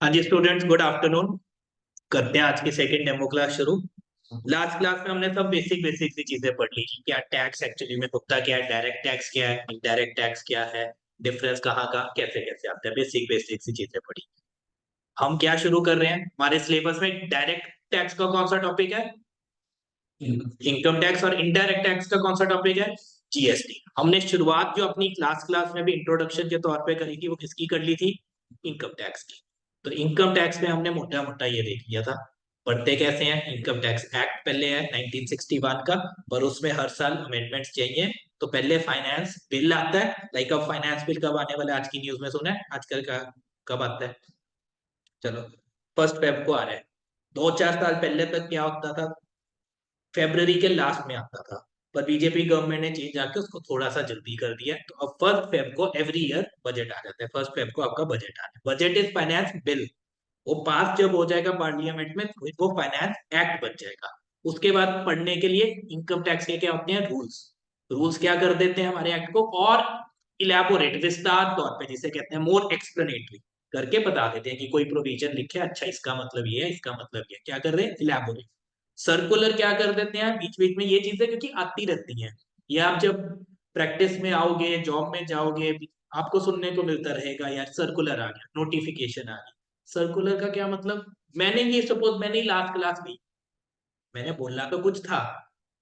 हाँ जी students, good afternoon. करते हैं आज की सेकंड डेमो क्लास शुरू। लास्ट क्लास में हमने सब बेसिक बेसिक सी चीजें पढ़ ली कि क्या टैक्स एक्चुअली में होता क्या है, डायरेक्ट टैक्स क्या है, इनडायरेक्ट टैक्स क्या है, डिफरेंस कहाँ का कैसे कैसे आता है, बेसिक बेसिक सी चीजें पढ़ी। हम क्या शुरू कर रहे हैं, हमारे सिलेबस में डायरेक्ट टैक्स का कौन सा टॉपिक है, इनकम टैक्स, और इनडायरेक्ट टैक्स का कौन सा टॉपिक है, जीएसटी। हमने शुरुआत जो अपनी क्लास में भी इंट्रोडक्शन के तौर पे करी थी वो किसकी कर ली थी, इनकम टैक्स की। तो इनकम टैक्स में हमने मोटा मोटा ये देख लिया था। पढ़ते कैसे हैं, इनकम टैक्स एक्ट पहले है 1961 का, पर उसमें हर साल अमेंडमेंट्स चाहिए। तो पहले फाइनेंस बिल आता है, लाइक अब फाइनेंस बिल कब आने वाला है, आज की न्यूज में सुना है आजकल का, कब आता है, चलो 1 फेब को आ रहा है। 2-4 साल पहले तक क्या होता था, फेब्रवरी के लास्ट में आता था, पर बीजेपी गवर्नमेंट ने चेंज आके उसको थोड़ा सा जल्दी कर दिया। तो अब 1 फेब को एवरी ईयर बजट आ जाता है, 1 फेब को आपका बजट आ रहा है। बजट इज फाइनेंस बिल, वो पास जब हो जाएगा पार्लियामेंट में तो वो फाइनेंस एक्ट बन जाएगा। उसके बाद पढ़ने के लिए इनकम टैक्स के क्या होते हैं, रूल्स। रूल्स क्या कर देते हैं हमारे एक्ट को, और इलेबोरेट विस्तार तौर पे, जिसे कहते हैं मोर एक्सप्लेनेटरी करके बता देते हैं कि कोई प्रोविजन लिखे, अच्छा इसका मतलब ये है, इसका मतलब ये है। क्या कर रहे हैं, इलेबोरेट। सर्कुलर क्या कर देते हैं, बीच बीच में ये चीजें क्योंकि आती रहती हैं, ये आप जब प्रैक्टिस में आओगे, जॉब में जाओगे, आपको सुनने को मिलता रहेगा, यार सर्कुलर आ गया, नोटिफिकेशन आ गया। सर्कुलर का क्या मतलब, मैंने ये सपोज मैंने लास्ट क्लास ली, मैंने बोलना तो कुछ था,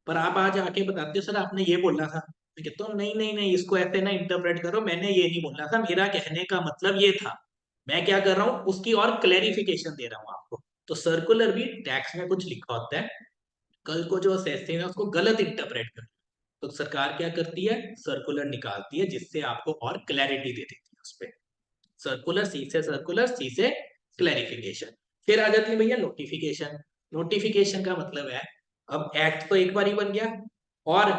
पर आप आज आके बताते हो सर आपने ये बोलना था। मैं कहता हूँ नहीं नहीं नहीं, इसको ऐसे ना इंटरप्रेट करो, मैंने ये नहीं बोलना था, मेरा कहने का मतलब ये था। मैं क्या कर रहा हूँ, उसकी और क्लेरिफिकेशन दे रहा हूँ आपको। तो सर्कुलर भी टैक्स में कुछ लिखा होता है, कल को जो असेसिंग है उसको गलत इंटरप्रेट कर, तो सरकार क्या करती है, सर्कुलर निकालती है, जिससे आपको और क्लैरिटी दे देती है उस पर। सर्कुलर सी से क्लैरिफिकेशन। फिर आ जाती है भैया नोटिफिकेशन। नोटिफिकेशन का मतलब है, अब एक्ट तो एक बार ही बन गया, और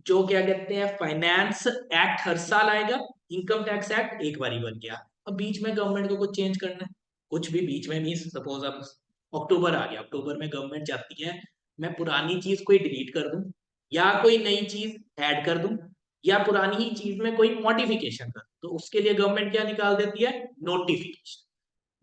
जो क्या कहते हैं फाइनेंस एक्ट हर साल आएगा, इनकम टैक्स एक्ट एक बार ही बन गया। अब बीच में गवर्नमेंट को कुछ चेंज करना है, कुछ भी बीच में, मीन सपोज अब अक्टूबर आ गया, अक्टूबर में गवर्नमेंट चाहती है मैं पुरानी चीज कोई डिलीट कर दूं, या कोई नई चीज ऐड कर दूं, या पुरानी ही चीज में कोई मॉडिफिकेशन कर, तो उसके लिए गवर्नमेंट क्या निकाल देती है, नोटिफिकेशन।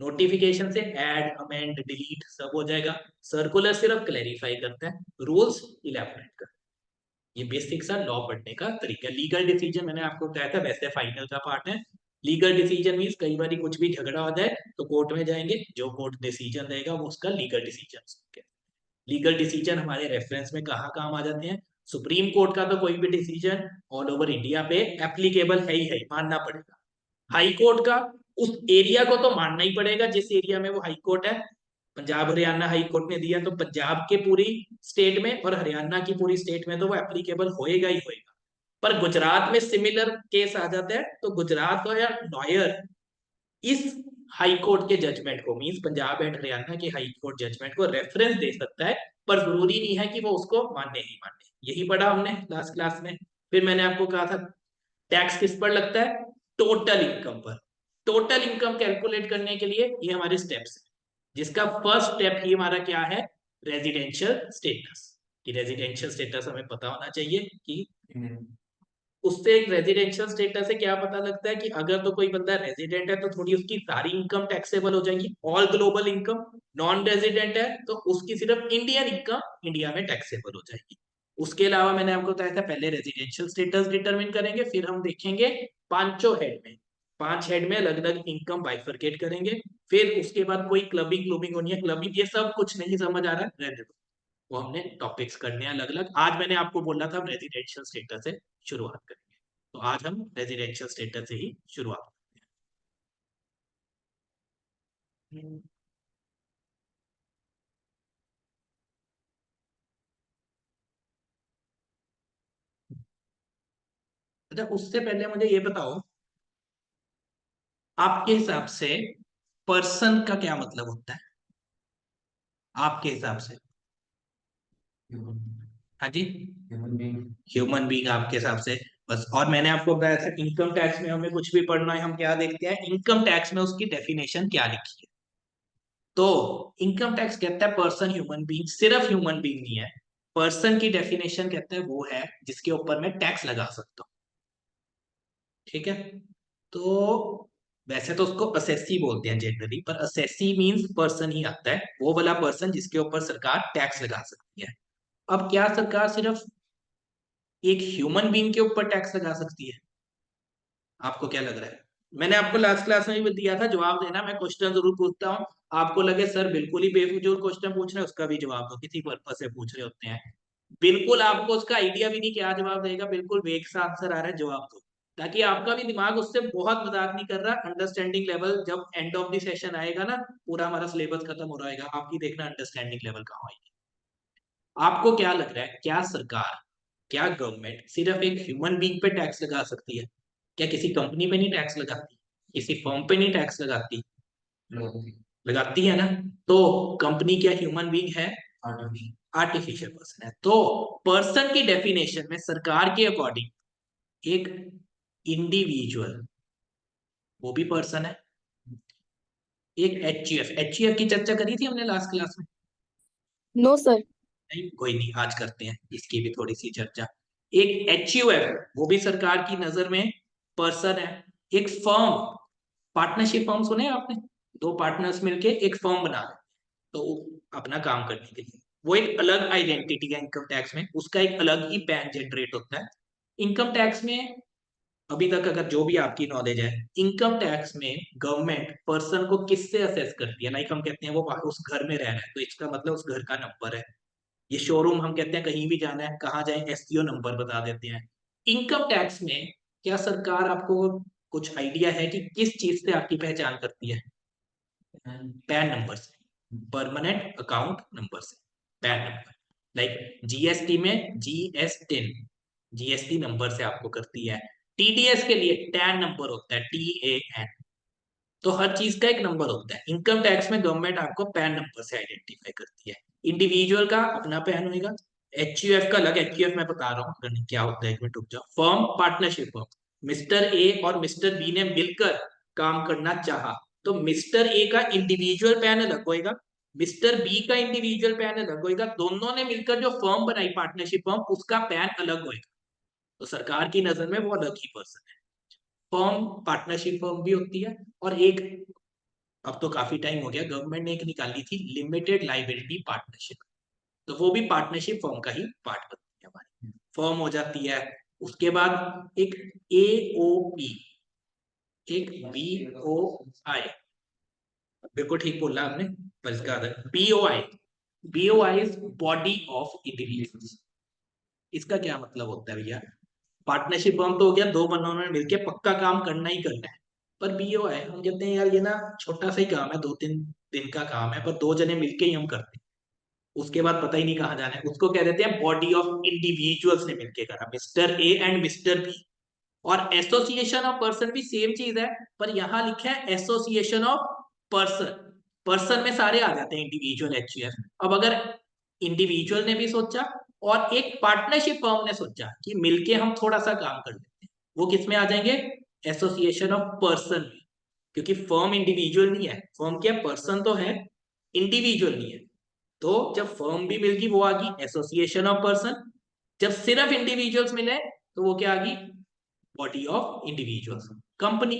नोटिफिकेशन से ऐड अमेंड डिलीट सब हो जाएगा। सर्कुलर सिर्फ क्लैरिफाई करता है, रूल्स इलेबोरेट करता है। ये बेसिक सा लॉ पढ़ने का तरीका। लीगल डिसीजन मैंने आपको बताया था, वैसे फाइनल का पार्ट है। लीगल डिसीजन मीन्स कई बार कुछ भी झगड़ा हो जाए तो कोर्ट में जाएंगे, जो कोर्ट डिसीजन देगा वो उसका लीगल डिसीजन। लीगल डिसीजन हमारे रेफरेंस में कहाँ काम आ जाते हैं, सुप्रीम कोर्ट का तो कोई भी डिसीजन ऑल ओवर इंडिया पे एप्लीकेबल है ही है, मानना पड़ेगा। हाई कोर्ट का उस एरिया को तो मानना ही पड़ेगा जिस एरिया में वो हाई कोर्ट है। पंजाब हरियाणा हाई कोर्ट ने दिया तो पंजाब के पूरी स्टेट में और हरियाणा की पूरी स्टेट में तो वो एप्लीकेबल होएगा ही होएगा। पर गुजरात में सिमिलर केस आ जाता है तो गुजरात हो या नॉयर इस हाई कोर्ट के जजमेंट को, मींस पंजाब एंड हरियाणा के हाई कोर्ट जजमेंट को रेफरेंस दे सकता है, पर जरूरी नहीं है कि वो उसको माने ही माने। यही पढ़ा हमने लास्ट क्लास में। फिर मैंने आपको कहा था टैक्स किस पर लगता है, टोटल इनकम पर। टोटल इनकम कैलकुलेट करने के लिए ये हमारे स्टेप्स हैं, जिसका फर्स्ट स्टेप ही हमारा क्या है, रेजिडेंशियल स्टेटस। कि रेजिडेंशियल स्टेटस हमें पता होना चाहिए कि उससे एक रेजिडेंशियल स्टेटस से क्या पता लगता है कि अगर तो कोई बंदा रेजिडेंट है तो थोड़ी उसकी सारी इनकम टैक्सेबल हो जाएगी, all global income. Non resident है तो उसकी सिर्फ इंडियन इनकम इंडिया में टैक्सेबल हो जाएगी। उसके अलावा मैंने आपको बताया था पहले रेजिडेंशियल स्टेटस डिटरमिन करेंगे, फिर हम देखेंगे पांचों हेड में, 5 हेड में अलग अलग इनकम बाइफरकेट करेंगे। फिर उसके बाद कोई क्लबिंग क्लबिंग होनी है, क्लबिंग ये सब कुछ नहीं समझ आ रहा है, रहने दो, वो हमने टॉपिक्स करने हैं अलग अलग। आज मैंने आपको बोला था रेजिडेंशियल स्टेटस से शुरुआत करेंगे, तो आज हम रेजिडेंशियल स्टेटस से ही शुरुआत करते हैं। अच्छा उससे पहले मुझे ये बताओ, आपके हिसाब से पर्सन का क्या मतलब होता है, आपके हिसाब से। हाँ जी, ह्यूमन बीइंग आपके हिसाब से। बस, और मैंने आपको बताया था इनकम टैक्स में हमें कुछ भी पढ़ना है, हम क्या देखते हैं, इनकम टैक्स में उसकी डेफिनेशन क्या लिखी है। तो इनकम टैक्स कहता है पर्सन ह्यूमन बीइंग, सिर्फ ह्यूमन बीइंग नहीं है। पर्सन की डेफिनेशन कहते हैं वो है जिसके ऊपर मैं टैक्स लगा सकता हूँ। ठीक है, तो वैसे तो उसको असेसी बोलते हैं जनरली, पर असेसी मींस पर्सन ही आता है, वो वाला पर्सन जिसके ऊपर सरकार टैक्स लगा सकती है। अब क्या सरकार सिर्फ एक ह्यूमन बीइंग के ऊपर टैक्स लगा सकती है? आपको क्या लग रहा है? मैंने आपको लास्ट क्लास में भी दिया था, जवाब देना, मैं क्वेश्चन जरूर पूछता हूँ। आपको लगे सर बिल्कुल ही बेफिजूल क्वेश्चन पूछ रहे हैं, उसका भी जवाब दो, किसी पर्पज से पूछ रहे होते हैं। बिल्कुल आपको उसका आइडिया भी नहीं क्या जवाब देगा, बिल्कुल वेग सा आंसर आ रहा है, जवाब दो, ताकि आपका भी दिमाग उससे बहुत मजाक नहीं कर रहा। अंडरस्टैंडिंग लेवल जब एंड ऑफ द सेशन आएगा ना, पूरा हमारा सिलेबस खत्म हो रहेगा, आपकी देखना अंडरस्टैंडिंग लेवल कहाँ आएगी। आपको क्या लग रहा है, क्या सरकार, क्या गवर्नमेंट सिर्फ एक ह्यूमन बीइंग पे टैक्स लगा सकती है? क्या किसी कंपनी पे नहीं टैक्स लगाती, किसी फर्म पे नहीं टैक्स लगाती? लगाती है ना। तो कंपनी क्या ह्यूमन बीइंग है? आर्टिफिशियल पर्सन है। तो पर्सन की डेफिनेशन में सरकार के अकॉर्डिंग एक इंडिविजुअल, वो भी पर्सन है। एक एचयूएफ, एचयूएफ की चर्चा करी थी हमने लास्ट क्लास में? No sir. नहीं, कोई नहीं, आज करते हैं इसकी भी थोड़ी सी चर्चा। एक एचयूएफ वो भी सरकार की नजर में पर्सन है। एक फर्म, पार्टनरशिप फर्म सुने आपने? दो पार्टनर्स मिलके एक फर्म बना रहे हैं, तो अपना काम करने के लिए, वो एक अलग आइडेंटिटी है इनकम टैक्स में, उसका एक अलग ही पैन जनरेट होता है। इनकम टैक्स में अभी तक अगर जो भी आपकी नॉलेज है, इनकम टैक्स में गवर्नमेंट पर्सन को किससे असेस करती है? लाइक हम कहते हैं वो उस घर में रह रहा है, तो इसका मतलब उस घर का नंबर है। ये शोरूम हम कहते हैं कहीं भी जाना है, कहाँ जाए, एससीओ नंबर बता देते हैं। इनकम टैक्स में क्या सरकार आपको कुछ आइडिया है कि किस चीज से आपकी पहचान करती है? पैन नंबर से, परमानेंट अकाउंट नंबर से, पैन नंबर। लाइक जीएसटी में जीएसटिन, जीएसटी नंबर से आपको करती है। टीडीएस के लिए टैन नंबर होता है, TAN। तो हर चीज का एक नंबर होता है। इनकम टैक्स में गवर्नमेंट आपको पैन नंबर से आइडेंटिफाई करती है। इंडिविजुअल का अपना पैन होगा, एचयूएफ का अलग। एचयूएफ मैं बता रहा हूँ क्या होता है, एक मिनट रुक जाओ। Firm, partnership firm, mister A और मिस्टर बी ने मिलकर काम करना चाहा, तो मिस्टर ए का इंडिविजुअल पैन अलग होएगा, मिस्टर बी का इंडिविजुअल पैन अलग होएगा, दोनों ने मिलकर जो फर्म बनाई पार्टनरशिप फर्म, उसका पैन अलग होएगा। तो सरकार की नजर में वो अलग ही पर्सन है। फर्म पार्टनरशिप फर्म भी होती है। और एक, अब तो काफी टाइम हो गया, गवर्नमेंट ने एक निकाली थी लिमिटेड लाइबिलिटी पार्टनरशिप, तो वो भी पार्टनरशिप फर्म का ही पार्ट बनती है, हमारी फर्म हो जाती है। उसके बाद एक AOP, एक BOI, बिल्कुल ठीक बोला आपने, पर इसका BOI, BOI is body of individuals. इसका क्या मतलब होता है भैया? पार्टनरशिप फर्म तो हो गया, दो बनों ने मिलके पक्का काम करना ही करना है। पर BOI हम कहते हैं यार ये ना छोटा सा ही काम है, 2-3 दिन का काम है, पर दो जने मिलके ही हम करते हैं, उसके बाद पता ही नहीं कहाँ जाना है, उसको कह देते हैं बॉडी ऑफ इंडिविजुअल्स ने मिलके करा, mister A and mister B. और एसोसिएशन ऑफ पर्सन भी सेम चीज है, पर यहां लिखा है एसोसिएशन ऑफ पर्सन। पर्सन में सारे आ जाते हैं, इंडिविजुअल, एचयूएफ। अब अगर इंडिविजुअल ने भी सोचा और एक पार्टनरशिप फर्म ने सोचा कि मिलके हम थोड़ा सा काम कर लेते हैं, वो किस में आ जाएंगे? एसोसिएशन ऑफ पर्सन में। क्योंकि फर्म इंडिविजुअल नहीं है, फर्म क्या पर्सन तो है, इंडिविजुअल नहीं है। तो जब फर्म भी मिल गई, वो आ गई एसोसिएशन ऑफ पर्सन। जब सिर्फ इंडिविजुअल्स मिले, तो वो क्या आ गई? Body of individuals, company.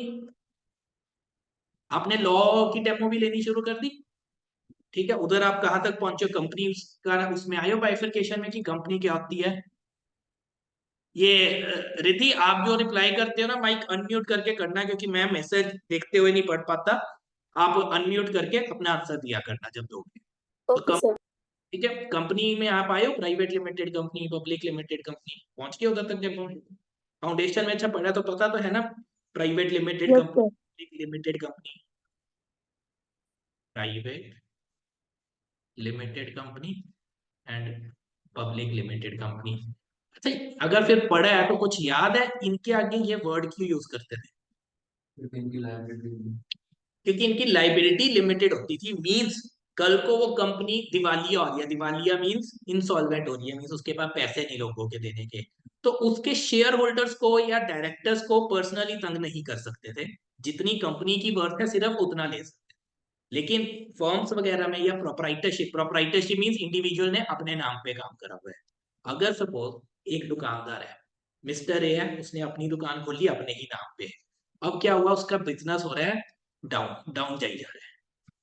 आपने लॉ की डेमो भी लेनी शुरू कर दी, ठीक है? उधर आप कहां तक पहुंचे, कंपनी का उसमें आयो बाइफरकेशन में कि कंपनी क्या होती है? ये रिधि, आप जो रिप्लाई करते हो ना, माइक अनम्यूट करके करना, क्योंकि मैं मैसेज देखते हुए नहीं पढ़ पाता। आप अनम्यूट करके अपना आंसर दिया करना जब दोगे। ओके तो सर। ठीक है, कंपनी में आप आए हो, private limited company, public limited company, पहुंच गए उधर तक जब फाउंडेशन में? अच्छा पढ़ा तो पता तो है ना, private limited yes company, sir. Public limited company, private limited company and public limited company. अच्छा, अगर फिर पढ़ा है तो कुछ याद है इनके आगे ये वर्ड क्यों यूज करते थे? क्योंकि इनकी लाइबिलिटी लिमिटेड होती थी, मींस कल को वो कंपनी दिवालिया हो रही है, दिवालिया मींस इंसॉल्वेंट हो रही है, मींस उसके पास पैसे नहीं लोगों के देने के, तो उसके शेयर होल्डर्स को या डायरेक्टर्स को पर्सनली तंग नहीं कर सकते थे। जितनी कंपनी की वर्थ है सिर्फ उतना ले सकते। लेकिन फर्म्स वगैरह में या प्रोपराइटरशिप, प्रोपराइटरशिप मींस इंडिविजुअल ने अपने नाम पे काम करा हुआ है। अगर सपोज एक दुकानदार है, मिस्टर ए है, उसने अपनी दुकान खोली अपने ही नाम पे, अब क्या हुआ, उसका बिजनेस हो रहा है डाउन डाउन जाई जा रहा है,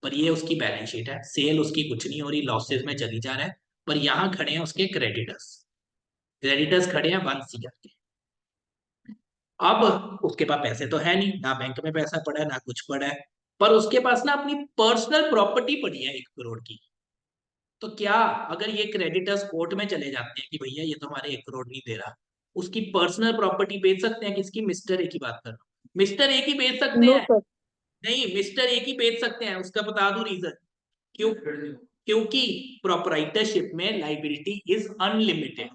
पर ये उसकी बैलेंस शीट है, सेल उसकी कुछ नहीं हो रही, लॉसेस में चली जा रहा है। पर यहाँ खड़े हैं उसके क्रेडिटर्स, क्रेडिटर्स खड़े हैं 1 CR के। अब उसके पास पैसे तो है नहीं, ना बैंक में पैसा पड़ा है ना कुछ पड़ा है, पर उसके पास ना अपनी पर्सनल प्रॉपर्टी पड़ी है 1 करोड़ की। तो क्या अगर ये क्रेडिटर्स कोर्ट में चले जाते हैं कि भैया ये तो हमारे 1 करोड़ नहीं दे रहा, उसकी पर्सनल प्रॉपर्टी बेच सकते हैं? किसकी? मिस्टर ए की बात कर रहा हूँ, मिस्टर ए की बेच सकते नो हैं? सर। नहीं, मिस्टर ए की बेच सकते हैं, उसका बता दूं रीजन क्यों? क्योंकि प्रोपराइटरशिप में लाइबिलिटी इज अनलिमिटेड।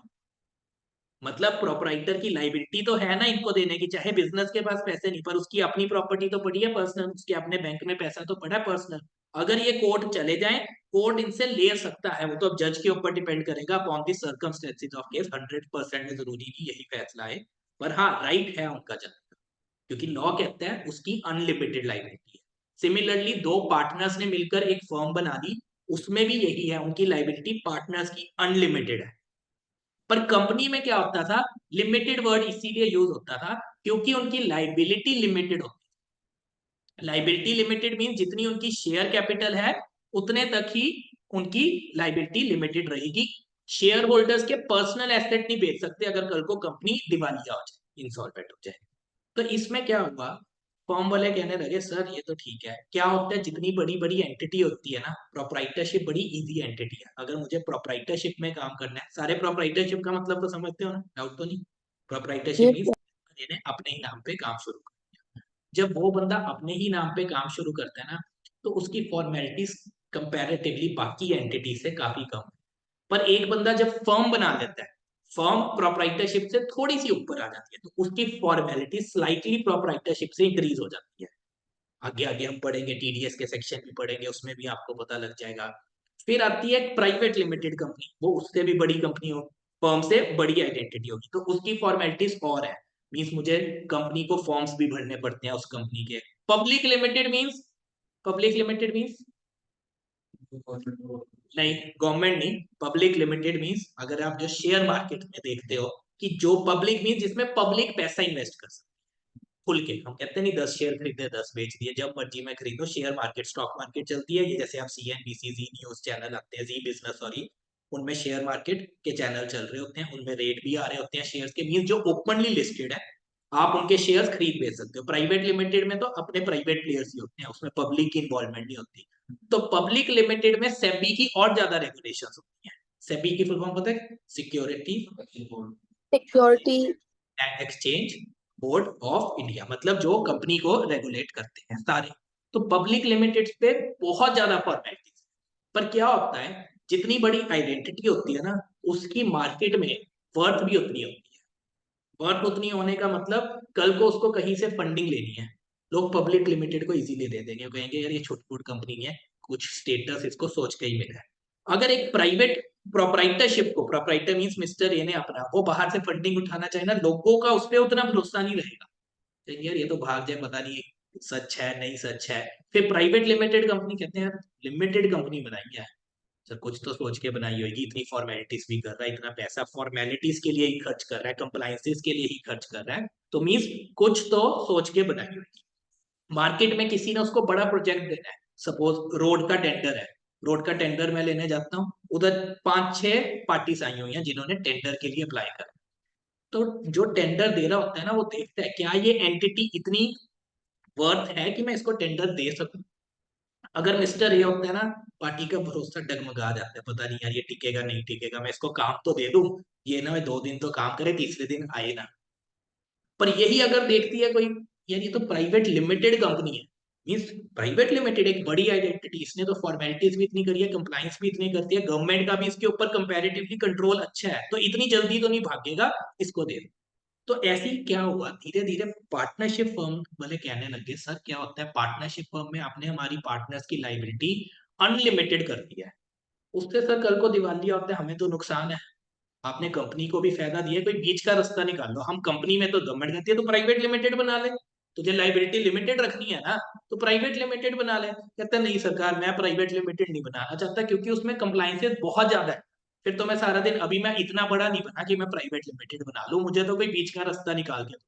मतलब प्रोपराइटर की लाइबिलिटी तो है ना इनको देने की, चाहे बिजनेस के पास पैसे नहीं, पर उसकी अपनी प्रॉपर्टी तो पड़ी है पर्सनल, उसके अपने बैंक में पैसा तो पड़ा है पर्सनल। अगर ये कोर्ट चले जाएं, कोर्ट इनसे ले सकता है, वो तो अब जज के ऊपर डिपेंड करेगा upon the circumstances of case. 100% जरूरी नहीं यही फैसला है, पर हाँ राइट है उनका जनता, क्योंकि लॉ कहता है उसकी अनलिमिटेड लाइबिलिटी है। सिमिलरली दो पार्टनर्स ने मिलकर एक फर्म बना दी, उसमें भी यही है, उनकी लाइबिलिटी पार्टनर्स की अनलिमिटेड है। पर कंपनी में क्या होता था, लिमिटेड वर्ड इसीलिए यूज होता था क्योंकि उनकी लाइबिलिटी लिमिटेड होती। लाइबिलिटी लिमिटेड मीन जितनी उनकी शेयर कैपिटल है उतने तक ही उनकी लाइबिलिटी लिमिटेड रहेगी। शेयर होल्डर्स के पर्सनल एसेट नहीं बेच सकते अगर कल को कंपनी दिवालिया हो जाए, इंसॉल्वेंट हो जाए। तो इसमें क्या हुआ, फॉर्म वाले कहने लगे सर ये तो ठीक है, क्या होता है जितनी बड़ी बड़ी एंटिटी होती है ना, प्रोपराइटरशिप बड़ी इजी एंटिटी है। अगर मुझे प्रोपराइटरशिप में काम करना है, सारे प्रोपराइटरशिप का मतलब तो समझते हो ना, डाउट तो नहीं? Proprietorship yes means sir. मैंने अपने ही नाम पे काम शुरू कर। जब वो बंदा अपने ही नाम पे काम शुरू करता है ना, तो उसकी फॉर्मेलिटीज कंपैरेटिवली बाकी एंटिटी से काफी कम है। पर एक बंदा जब फर्म बना लेता है, फर्म प्रोपराइटरशिप से थोड़ी सी ऊपर आ जाती है, तो उसकी फॉर्मेलिटी स्लाइटली प्रोपराइटरशिप से इंक्रीज हो जाती है। आगे आगे हम पढ़ेंगे, टीडीएस के सेक्शन भी पढ़ेंगे, उसमें भी आपको पता लग जाएगा। फिर आती है प्राइवेट लिमिटेड कंपनी, वो उससे भी बड़ी कंपनी हो, फर्म से बड़ी आइडेंटिटी होगी, तो उसकी फॉर्मेलिटीज और है। मीन्स मुझे कंपनी को फॉर्म्स भी भरने पड़ते हैं उस कंपनी के। Public limited means, public limited means नहीं, गवर्नमेंट नहीं, पब्लिक लिमिटेड मींस अगर आप जो शेयर मार्केट में देखते हो कि जो पब्लिक मींस जिसमें पब्लिक पैसा इन्वेस्ट कर सकते हैं खुल के। हम कहते हैं नहीं 10 शेयर खरीदे 10 बेच दिए, जब मर्जी में खरीदो। शेयर मार्केट, स्टॉक मार्केट चलती है, ये जैसे आप सीएनबीसी, जी न्यूज चैनल आते हैं, जी बिजनेस सॉरी, उनमें शेयर मार्केट के चैनल चल रहे होते हैं, उनमें रेट भी आ रहे होते हैं शेयर के, मीन जो ओपनली लिस्टेड है, आप उनके शेयर्स खरीद बेच सकते हो। प्राइवेट लिमिटेड में तो अपने प्राइवेट प्लेयर्स ही होते हैं, उसमें पब्लिक की इन्वॉल्वमेंट नहीं होती। तो पब्लिक लिमिटेड में सेबी की और ज्यादा रेगुलेशंस होती हैं। सेबी की फुल फॉर्म पता है? Security security. Exchange board of India, मतलब जो कंपनी को रेगुलेट करते हैं सारे। तो पब्लिक लिमिटेड पे बहुत ज्यादा फॉर्मेलिटीज। पर क्या होता है, जितनी बड़ी आइडेंटिटी होती है ना, उसकी मार्केट में वर्थ भी उतनी होती है। वर्थ उतनी होने का मतलब कल को उसको कहीं से फंडिंग लेनी है, लोग पब्लिक लिमिटेड को इजीली दे देंगे, कहेंगे यार ये छोटी मोटी कंपनी है, कुछ स्टेटस इसको सोच के ही मिला है। अगर एक प्राइवेट प्रोपराइटरशिप को, प्रोपराइटर मींस मिस्टर ए ने अपना, वो बाहर से फंडिंग उठाना चाहे ना, लोगों का उस पर उतना भरोसा नहीं रहेगा, कहेंगे यार ये तो भाग जाए, पता नहीं सच है नहीं सच है। फिर प्राइवेट लिमिटेड कंपनी कहते हैं लिमिटेड कंपनी बनाई है, सर कुछ तो सोच के बनाई होगी, इतनी फॉर्मेलिटीज भी कर रहा है, इतना पैसा फॉर्मेलिटीज के लिए ही खर्च कर रहा है, कंप्लायंसेस के लिए ही खर्च कर रहा है, तो मीन्स कुछ तो सोच के बनाई होगी। मार्केट में किसी ने उसको बड़ा प्रोजेक्ट देना है, सपोज रोड का टेंडर है, रोड का टेंडर मैं लेने जाता हूँ, उधर 5-6 पार्टीज आई हुई हैं जिन्होंने टेंडर के लिए अप्लाई करा। तो जो टेंडर दे रहा होता है ना, वो देखता है क्या ये एंटिटी इतनी वर्थ है कि मैं इसको टेंडर दे सकूं। अगर मिस्टर ये होता है ना, पार्टी का भरोसा डगमगा जाता है, पता नहीं यार ये टिकेगा नहीं टिकेगा, मैं इसको काम तो दे दूं, ये ना मैं 2 दिन तो काम करे, तीसरे दिन आए ना। पर यही अगर देखती है कोई, यार ये तो प्राइवेट लिमिटेड कंपनी है, मीन्स प्राइवेट लिमिटेड एक बड़ी आइडेंटिटी, इसने तो फॉर्मेलिटीज भी इतनी करी है, कंप्लायंस भी इतनी करती है, गवर्नमेंट का भी इसके ऊपर कंपैरेटिवली कंट्रोल अच्छा है, तो इतनी जल्दी तो नहीं भागेगा, इसको दे दो। तो ऐसे ही क्या हुआ, धीरे धीरे पार्टनरशिप फर्म वाले कहने लगे सर क्या होता है, पार्टनरशिप फर्म में आपने हमारी पार्टनर्स की लाइबिलिटी अनलिमिटेड कर दी है, उससे सर कल को दिवालिया होता है हमें तो नुकसान है, आपने कंपनी को भी फायदा दिया, कोई बीच का रास्ता निकाल लो। हम कंपनी में तो गवर्नमेंट कहती है तो प्राइवेट लिमिटेड बना ले, तुझे लाइबिलिटी लिमिटेड रखनी है ना, तो प्राइवेट लिमिटेड बना ले। कहता नहीं सरकार मैं प्राइवेट लिमिटेड नहीं बनाना चाहता, क्योंकि उसमें कंप्लाइंसेस बहुत ज्यादा है, फिर तो मैं सारा दिन, अभी मैं इतना बड़ा नहीं बना कि मैं प्राइवेट लिमिटेड बना लूं, मुझे तो कोई बीच का रास्ता निकाल के दो।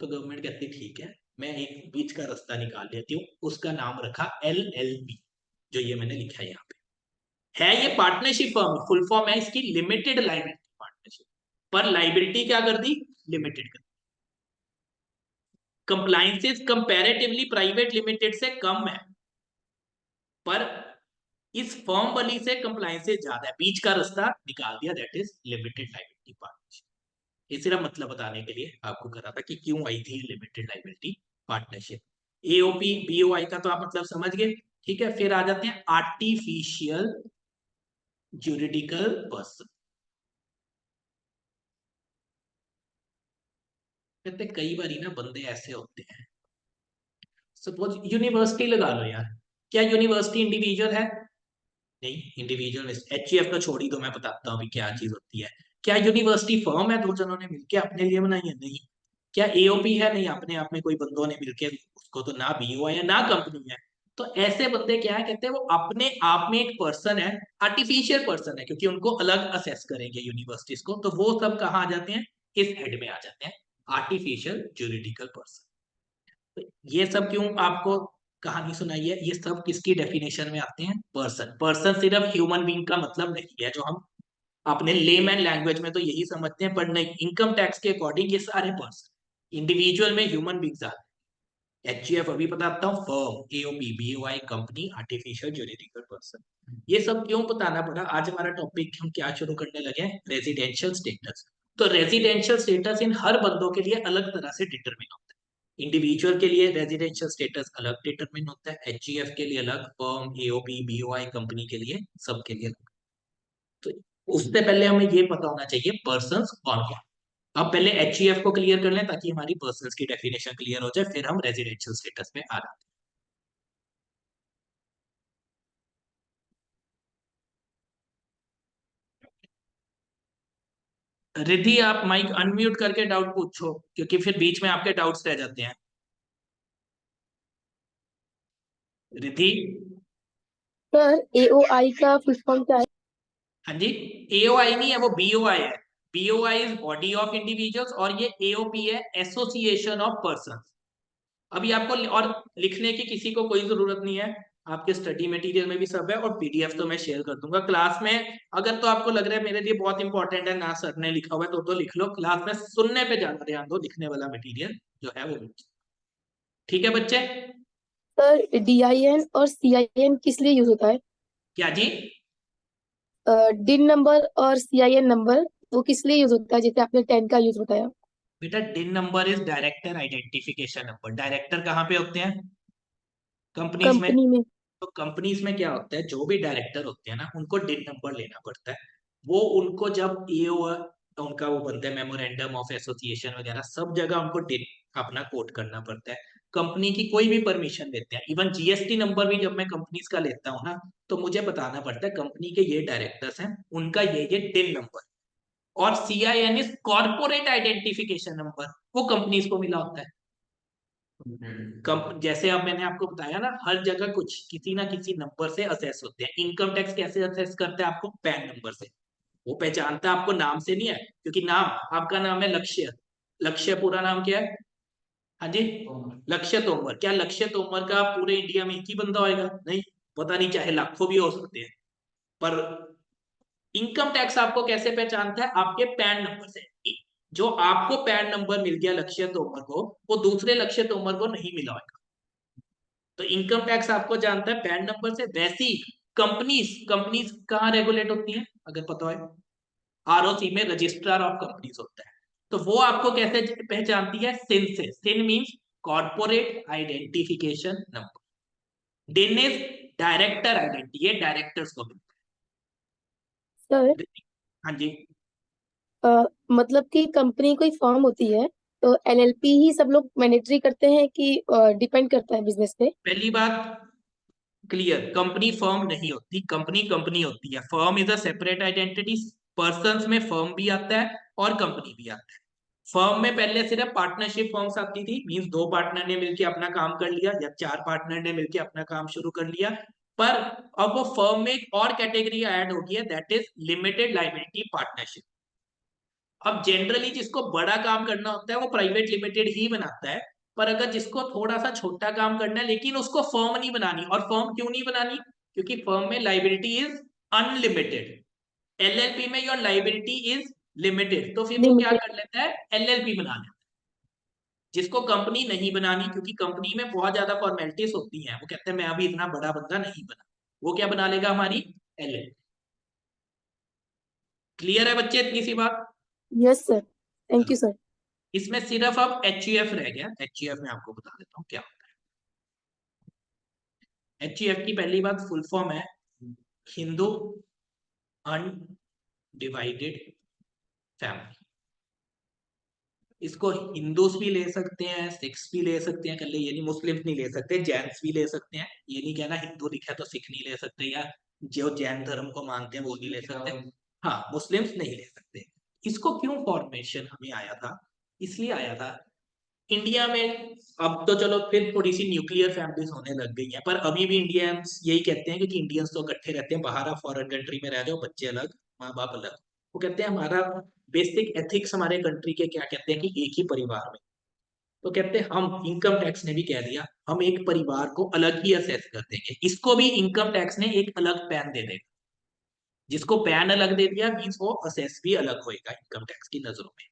तो गवर्नमेंट कहती ठीक है, मैं एक बीच का रास्ता निकाल लेती हूँ, उसका नाम रखा LLP, जो ये मैंने लिखा है यहाँ पे। है ये पार्टनरशिप फर्म, फुल फॉर्म है इसकी लिमिटेड लाइबिलिटी पार्टनरशिप, पर लाइबिलिटी क्या कर दी, लिमिटेड कर दी। कंप्लायंसेस कंपैरेटिवली प्राइवेट लिमिटेड से कम है, पर इस फर्म वाली से कंप्लायंसेस ज्यादा है, बीच का रास्ता निकाल दिया, that is limited liability partnership. ये सिर्फ मतलब बताने के लिए आपको करा था कि क्यों आई थी limited liability partnership. AOP BOI का तो आप मतलब समझ गए, ठीक है। फिर आ जाते हैं आर्टिफिशियल ज्यूरिडिकल पर्सन। कहते कई बार ना बंदे ऐसे होते हैं, सपोज यूनिवर्सिटी लगा लो यार, क्या यूनिवर्सिटी इंडिविजुअल है, नहीं, इंडिविजुअल एचयूएफ तो छोड़ ही दो, मैं बताता हूँ अभी क्या चीज होती है। क्या यूनिवर्सिटी फर्म है, दो जनों ने मिलकर अपने लिए बनाई है, नहीं। क्या एओपी है, नहीं, अपने आप में कोई बंदों ने मिलकर, उसको तो ना बीओ है ना कंपनी है। तो ऐसे बंदे क्या है, कहते हैं वो अपने आप में एक पर्सन है, आर्टिफिशियल पर्सन है, क्योंकि उनको अलग असेस करेंगे यूनिवर्सिटीज को, तो वो सब कहाँ आ जाते हैं, इस हेड में आ जाते हैं, आर्टिफिशियल ज्यूरिडिकल पर्सन। तो ये सब क्यों आपको कहानी सुनाई है, ये सब किसकी डेफिनेशन में आते हैं, पर्सन। पर्सन सिर्फ ह्यूमन बीइंग का मतलब नहीं है, जो हम अपने लेमैन लैंग्वेज में तो यही समझते हैं, पर नहीं, इनकम टैक्स के अकॉर्डिंग ये सारे पर्सन, इंडिविजुअल में ह्यूमन बीइंग्स आते हैं। एचजीएफ अभी बताता हूँ, firm, AOP, BOI, company, artificial juridical person. ये सब क्यों बताना पड़ा, आज हमारा टॉपिक हम क्या शुरू करने लगे, रेजिडेंशियल स्टेटस। तो रेजिडेंशियल स्टेटस इन हर बंदों के लिए अलग तरह से डिटरमिन होता है। इंडिविजुअल के लिए रेजिडेंशियल स्टेटस अलग डिटरमिन होता है, एचजीएफ के लिए अलग, फर्म, एओपी, बीओआई, कंपनी के लिए, सबके लिए अलग। तो उससे पहले हमें ये पता होना चाहिए पर्संस कौन कौन। अब पहले एचईएफ को क्लियर कर लें ताकि हमारी पर्संस की डेफिनेशन क्लियर हो जाए, फिर हम रेजिडेंशियल स्टेटस में आ जाते हैं। रिद्धि आप माइक अनम्यूट करके डाउट पूछो, क्योंकि फिर बीच में आपके डाउट्स रह जाते हैं। रिद्धि। सर एओआई का फुल फॉर्म क्या है? हाँ जी, एओआई नहीं है, वो बीओआई है। BOI is body of individuals, और ये एओपी है, एसोसिएशन ऑफ पर्सन। अभी आपको और लिखने की किसी को कोई जरूरत नहीं है, आपके स्टडी मटेरियल में भी सब है, और पीडीएफ तो मैं शेयर कर दूंगा क्लास में। अगर तो आपको लग रहा है मेरे लिए बहुत इंपॉर्टेंट है ना, सर ने लिखा हुआ है, तो लिख लो, क्लास में सुनने पे ज्यादा ध्यान दो, लिखने वाला मटेरियल जो है वो। ठीक है बच्चे। सर डीआईएन और सीआईएन किस लिए यूज होता है? क्या जी? डिन नंबर और सीआईएन नंबर वो किस लिए यूज होता है, जैसे आपने 10 का यूज बताया? बेटा डिन number is director identification number. Director कहाँ पे होते हैं, कंपनीज में। कंपनी में। तो कंपनीज में क्या होता है, जो भी डायरेक्टर होते हैं ना, उनको डिन नंबर लेना पड़ता है। वो उनको जब ये उनका वो बनता है मेमोरेंडम ऑफ एसोसिएशन वगैरह, सब जगह उनको डिन अपना कोट करना पड़ता है। कंपनी की कोई भी परमिशन लेते हैं, इवन जीएसटी नंबर भी जब मैं कंपनीज का लेता हूँ ना, तो मुझे बताना पड़ता है कंपनी के ये डायरेक्टर्स हैं, उनका ये डिन नंबर। और CIN is corporate identification number, वो कंपनीज को मिला होता है। जैसे अब मैंने आपको बताया ना, हर जगह कुछ किसी ना किसी नंबर से असेस होते हैं। इनकम टैक्स कैसे असेस करते हैं आपको, पैन नंबर से। वो पहचानता है आपको, नाम से नहीं है, क्योंकि नाम, आपका नाम है लक्ष्य, लक्ष्य पूरा नाम क्या है, हाँ जी, लक्ष्य तोमर। क्या लक्ष्य तोमर का पूरे इंडिया में एक ही बंदा होएगा, नहीं, पता नहीं, चाहे लाखों भी हो सकते हैं। पर इनकम टैक्स आपको कैसे पहचानता है, आपके पैन नंबर से। जो आपको पैन नंबर मिल गया लक्ष्य तोमर को, वो दूसरे लक्ष्य तोमर को नहीं मिला होगा। तो इनकम टैक्स आपको जानता है पैन नंबर से। वैसी कंपनीज, कंपनीज कहाँ रेगुलेट होती हैं, अगर पता है, आरओसी में रजिस्ट्रार ऑफ कंपनीज होता है। तो वो आपको कैसे पहचानती है, सिन से। सिन मींस कॉर्पोरेट आइडेंटिफिकेशन नंबर। डिन इज डायरेक्टर आइडेंटिटी, ये डायरेक्टर्स को मिलता सर है। हाँ जी। मतलब कि कंपनी कोई फॉर्म होती है, तो एलएलपी ही सब लोग मैंडेटरी करते हैं कि डिपेंड करता है बिजनेस पे? पहली बात क्लियर, कंपनी फर्म नहीं होती, कंपनी कंपनी होती है। Firm is a separate identity. Persons में फर्म भी आता है और कंपनी भी आता है। फर्म में पहले सिर्फ पार्टनरशिप फर्म्स आती थी, मींस दो पार्टनर ने मिलकर अपना काम कर लिया, या चार पार्टनर ने मिलकर अपना काम शुरू कर लिया। पर अब वो फर्म में एक और कैटेगरी ऐड हो गई है, that is limited liability partnership. अब जनरली जिसको बड़ा काम करना होता है वो प्राइवेट लिमिटेड ही बनाता है, पर अगर जिसको थोड़ा सा छोटा काम करना है लेकिन उसको फर्म नहीं बनानी, और फर्म क्यों नहीं बनानी, क्योंकि फर्म में लाइबिलिटी इज अनलिमिटेड, एलएलपी में योर लाइबिलिटी इज लिमिटेड, तो फिर वो क्या लिमिटेड। कर लेता है, एलएलपी बना लेता है। जिसको कंपनी नहीं बनानी, क्योंकि कंपनी में बहुत ज्यादा फॉर्मेलिटीज होती हैं, वो कहते हैं मैं अभी इतना बड़ा बंदा नहीं बना, वो क्या बना लेगा, हमारी एलएलपी। क्लियर है बच्चे इतनी सी बात? यस सर, थैंक चलो, यू सर। इसमें सिर्फ अब एचयूएफ रह गया। एचयूएफ में आपको बता देता हूँ क्या होता है। एचयूएफ की पहली बात फुल फॉर्म है हिंदू अनडिवाइडेड फैमिली। इसको हिंदूस भी ले सकते हैं, सिख्स भी ले सकते हैं, कर ले, ये नहीं मुस्लिम्स नहीं ले सकते, जैन्स भी ले सकते हैं। ये नहीं कहना हिंदू लिखा तो सिख नहीं ले सकते, या जो जैन धर्म को मानते हैं वो नहीं ले सकते। हाँ, मुस्लिम्स नहीं ले सकते। इसको क्यों फॉर्मेशन हमें आया था, इसलिए आया था इंडिया में। अब तो चलो फिर थोड़ी सी न्यूक्लियर फैमिलीज होने लग गई हैं, पर अभी भी इंडियंस यही कहते हैं, क्योंकि इंडियंस तो इकट्ठे रहते हैं, बाहर आप फॉरेन कंट्री में रह जाओ, बच्चे अलग माँ बाप अलग, वो कहते हैं हमारा बेसिक एथिक्स हमारे कंट्री के क्या कहते हैं कि एक ही परिवार में, तो कहते हैं हम, इनकम टैक्स ने भी कह दिया हम एक परिवार को अलग ही असेस कर देंगे, इसको भी इनकम टैक्स ने एक अलग पैन दे देगा। जिसको पैन अलग दे दिया मीन्स वो असेस भी अलग होएगा इनकम टैक्स की नजरों में।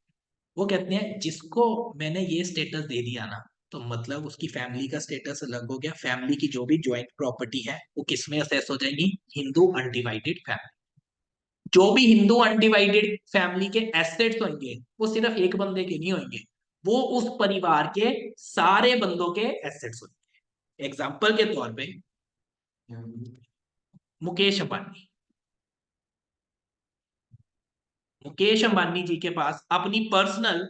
वो कहते हैं जिसको मैंने ये स्टेटस दे दिया ना, तो मतलब उसकी फैमिली का स्टेटस अलग हो गया, फैमिली की जो भी ज्वाइंट प्रॉपर्टी है वो किसमें असेस हो जाएगी, हिंदू अनडिवाइडेड फैमिली। जो भी हिंदू अनडिवाइडेड फैमिली के एसेट्स होंगे वो सिर्फ एक बंदे के नहीं होंगे, वो उस परिवार के सारे बंदों के एसेट्स होंगे। एग्जाम्पल के तौर पे मुकेश अंबानी, मुकेश अंबानी जी के पास अपनी पर्सनल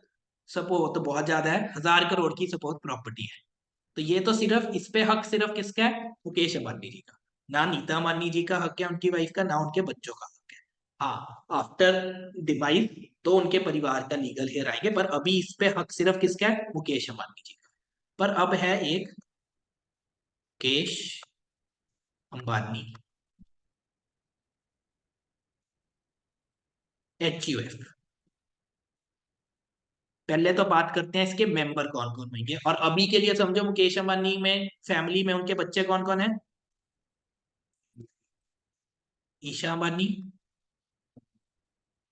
सपोज तो बहुत ज्यादा है, 1000 करोड़ की सपोज प्रॉपर्टी है, तो ये तो सिर्फ इस पे हक सिर्फ किसका है, मुकेश अंबानी जी का। ना नीता अंबानी जी का हक है उनकी वाइफ का, ना उनके बच्चों का हक है। हाँ, आफ्टर डिवाइस तो उनके परिवार का लीगल हेयर आएंगे, पर अभी इस पे हक सिर्फ किसका है, मुकेश अंबानी जी का। पर अब है एक मुकेश अंबानी एचयूएफ। पहले तो बात करते हैं इसके मेंबर कौन कौन होंगे, और अभी के लिए समझो मुकेश अंबानी में फैमिली में उनके बच्चे कौन कौन है, ईशा अंबानी,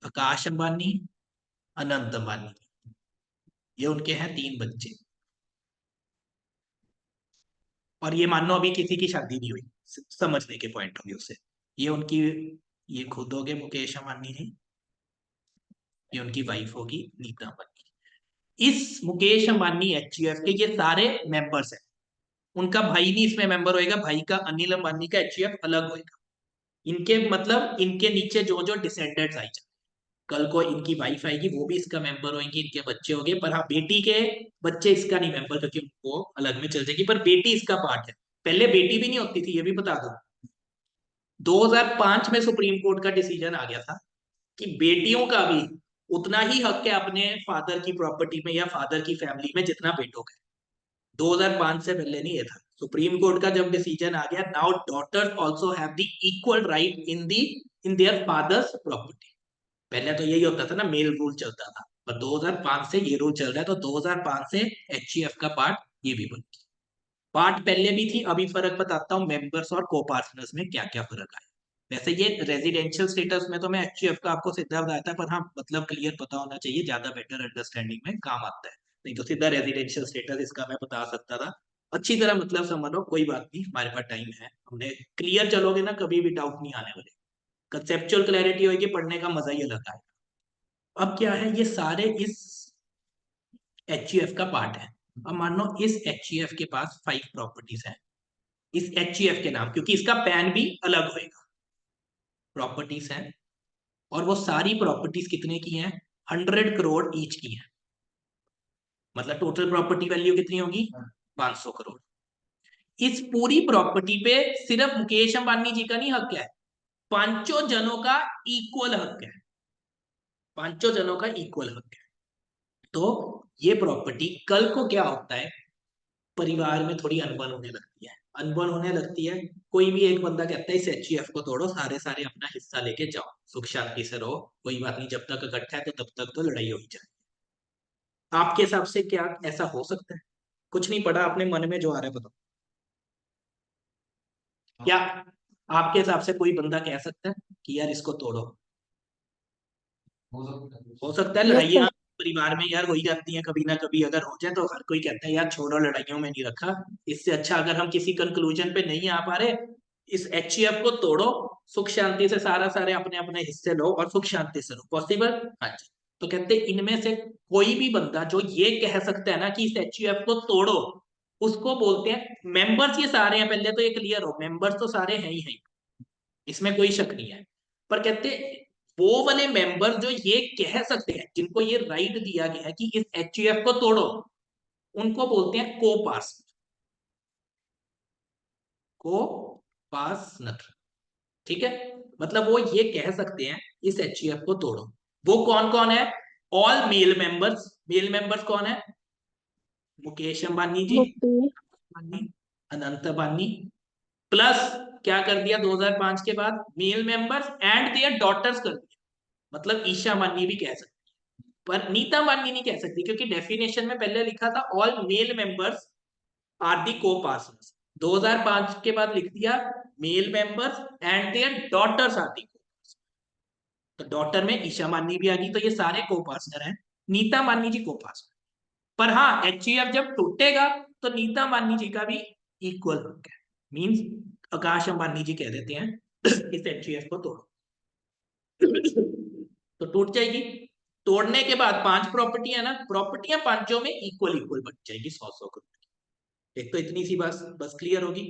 आकाश अंबानी, अनंत अंबानी, ये उनके हैं 3 बच्चे। और ये मान लो अभी किसी की शादी नहीं हुई, समझने के पॉइंट ऑफ व्यू से, ये उनकी, ये खुद हो गए मुकेश अंबानी जी, ये उनकी वाइफ होगी नीता अंबानी। इस मुकेश अंबानी एचयूएफ के ये सारे मेंबर्स हैं, उनका भाई नहीं इसमें मेंबर होएगा, भाई का अनिल अंबानी का एचयूएफ अलग होएगा। इनके मतलब इनके नीचे जो जो डिसेंडेंट्स आई, कल को इनकी वाइफ आएगी वो भी इसका मेंबर होंगे, इनके बच्चे होंगे, पर हाँ बेटी के बच्चे इसका नहीं मेंबर, क्योंकि वो अलग में चल जाएगी, पर बेटी इसका पार्ट है। पहले बेटी भी नहीं होती थी, ये भी बता दो। 2005 में सुप्रीम कोर्ट का डिसीजन आ गया था कि बेटियों का भी उतना ही हक है अपने फादर की प्रॉपर्टी में या फादर की फैमिली में जितना बेटों का है। 2005 से पहले नहीं, ये था सुप्रीम कोर्ट का जब डिसीजन आ गया, now daughters also have the equal right in their fathers property. पहले तो यही होता था ना, मेल रूल चलता था, पर 2005 से ये रूल चल रहा है, तो 2005 से एचईएफ का पार्ट ये भी बन गया। पार्ट पहले भी थी, अभी फर्क बताता हूँ मेंबर्स और को पार्टनर्स में क्या क्या फर्क आया। वैसे ये रेजिडेंशियल स्टेटस में तो मैं एचईएफ का आपको सीधा बताया था, पर हाँ मतलब क्लियर पता होना चाहिए, ज्यादा बेटर अंडरस्टैंडिंग में काम आता है। नहीं तो सीधा रेजिडेंशियल स्टेटस इसका मैं बता सकता था, अच्छी तरह मतलब समझ लो, कोई बात नहीं, हमारे पास टाइम है, हमने क्लियर चलोगे ना कभी भी डाउट नहीं आने वाले, कंसेप्चुअल क्लैरिटी होगी, पढ़ने का मजा ही अलग आएगा। अब क्या है, ये सारे इस एचईएफ का पार्ट है। अब मान लो इस एचईएफ के पास 5 प्रॉपर्टीज हैं इस एचईएफ के नाम, क्योंकि इसका पैन भी अलग होएगा, प्रॉपर्टीज हैं, और वो सारी प्रॉपर्टीज कितने की हैं, 100 करोड़ ईच की है, मतलब टोटल प्रॉपर्टी वैल्यू कितनी होगी, 500 करोड़। इस पूरी प्रॉपर्टी पे सिर्फ मुकेश अंबानी जी का नहीं हक है, पांचों जनों का इक्वल हक है, पांचों जनों का इक्वल हक है। तो ये प्रॉपर्टी कल को क्या होता है, परिवार में थोड़ी अनबन होने लगती है, अनबन होने लगती है, कोई भी एक बंदा कहता है इस एचईएफ को तोड़ो, सारे सारे अपना हिस्सा लेके जाओ, सुख शांति से रहो, कोई बात नहीं, जब तक इकट्ठा है तो तब तक तो लड़ाई हो ही जाए। आपके हिसाब से क्या ऐसा हो सकता है? कुछ नहीं पढ़ा आपने, मन में जो आ रहा है बताओ। क्या आपके हिसाब से कोई बंदा कह सकता है कि यार इसको तोड़ो? हो सकता है यस लड़ाइयाँ सर। परिवार में यार हो ही जाती हैं कभी ना कभी, अगर हो जाए तो हर कोई कहता है यार छोड़ो लड़ाइयों में नहीं रखा। इससे अच्छा अगर हम किसी कंक्लूजन पे नहीं आ पा रहे, इस एचईएफ को तोड़ो, सुख शांति से सारा सारे अपने अपने हिस्से लो और सुख शांति से रहो। पॉसिबल? हाँ जी। तो कहते हैं इनमें से कोई भी बंदा जो ये कह सकता है ना कि इस एचईएफ को तोड़ो, उसको बोलते हैं मेंबर्स। ये सारे हैं, पहले तो ये क्लियर हो, मेंबर्स तो सारे हैं ही हैं, इसमें कोई शक नहीं है। पर कहते वो वाले मेंबर जो ये कह सकते हैं, जिनको ये राइट दिया गया है कि इस एचयूएफ को तोड़ो, उनको बोलते हैं को पास, को पासनर। ठीक है, मतलब वो ये कह सकते हैं इस एचयूएफ को तोड़ो। वो कौन कौन है? All male members. Male members कौन है? मुकेश अंबानी जी, मुकेश। अंबानी, अनंत अंबानी, प्लस क्या कर दिया 2005 के बाद, male members and their daughters कर दिया। मतलब ईशा अंबानी भी कह सकते, पर नीता अंबानी नहीं कह सकती, क्योंकि डेफिनेशन में पहले लिखा था all male members are the co partners. 2005 के बाद लिख दिया male members and their daughters are the co. तो डॉटर में ईशा मानी भी आ गई, तो ये सारे को पार्टनर हैं। नीता मानी जी को पार्टनर। पर हाँ, एचईएफ जब टूटेगा तो नीता मानी जी का भी इक्वल हो गया, मींस आकाश अंबानी जी कह देते हैं इस एचईएफ को तोड़ो, तो टूट जाएगी। तोड़ने के बाद 5 प्रॉपर्टियां ना, प्रॉपर्टियां पांचों में इक्वल इक्वल बट जाएगी 100-100 करोड़ की। एक तो इतनी सी बस बस क्लियर होगी।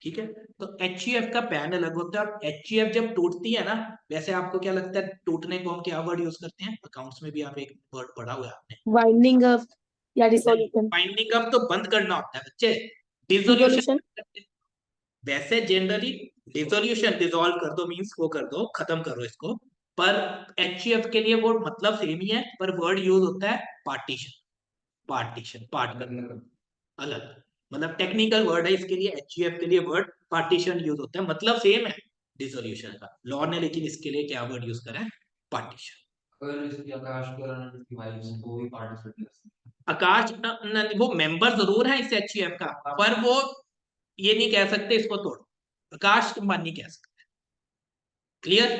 ठीक है, तो एचईएफ का पैन अलग होता है, और एचईएफ जब टूटती है ना, वैसे आपको क्या लगता है टूटने को हम क्या वर्ड यूज करते हैं? अकाउंट्स में भी आप एक वर्ड पढ़ा हुआ है आपने। वाइंडिंग अप या नहीं, डिसोल्यूशन। फाइंडिंग अप तो बंद करना होता है बच्चे, डिसोल्यूशन। डिसोल्यूशन। वैसे जनरली डिसोल्यूशन, डिसॉल्व कर दो मींस वो कर दो, खत्म करो इसको। पर एचईएफ के लिए वो मतलब सेम ही है, पर वर्ड यूज होता है पार्टीशन। पार्टीशन, पार्ट करने का अलग, मतलब टेक्निकल वर्ड है इसके लिए। एचईएफ के लिए वर्ड पार्टीशन यूज होता है, मतलब सेम है डिसोल्यूशन का। लॉ ने लेकिन इसके लिए क्या वर्ड यूज करा है? पार्टीशन। अगर इसकी आकाश का की वाइफ को भी पार्टिसिपेट कर सकते हैं। आकाश वो मेंबर जरूर है इस एचईएफ का, पर वो ये नहीं कह सकते इसको तोड़ो। आकाश अंबानी कह सकते। क्लियर?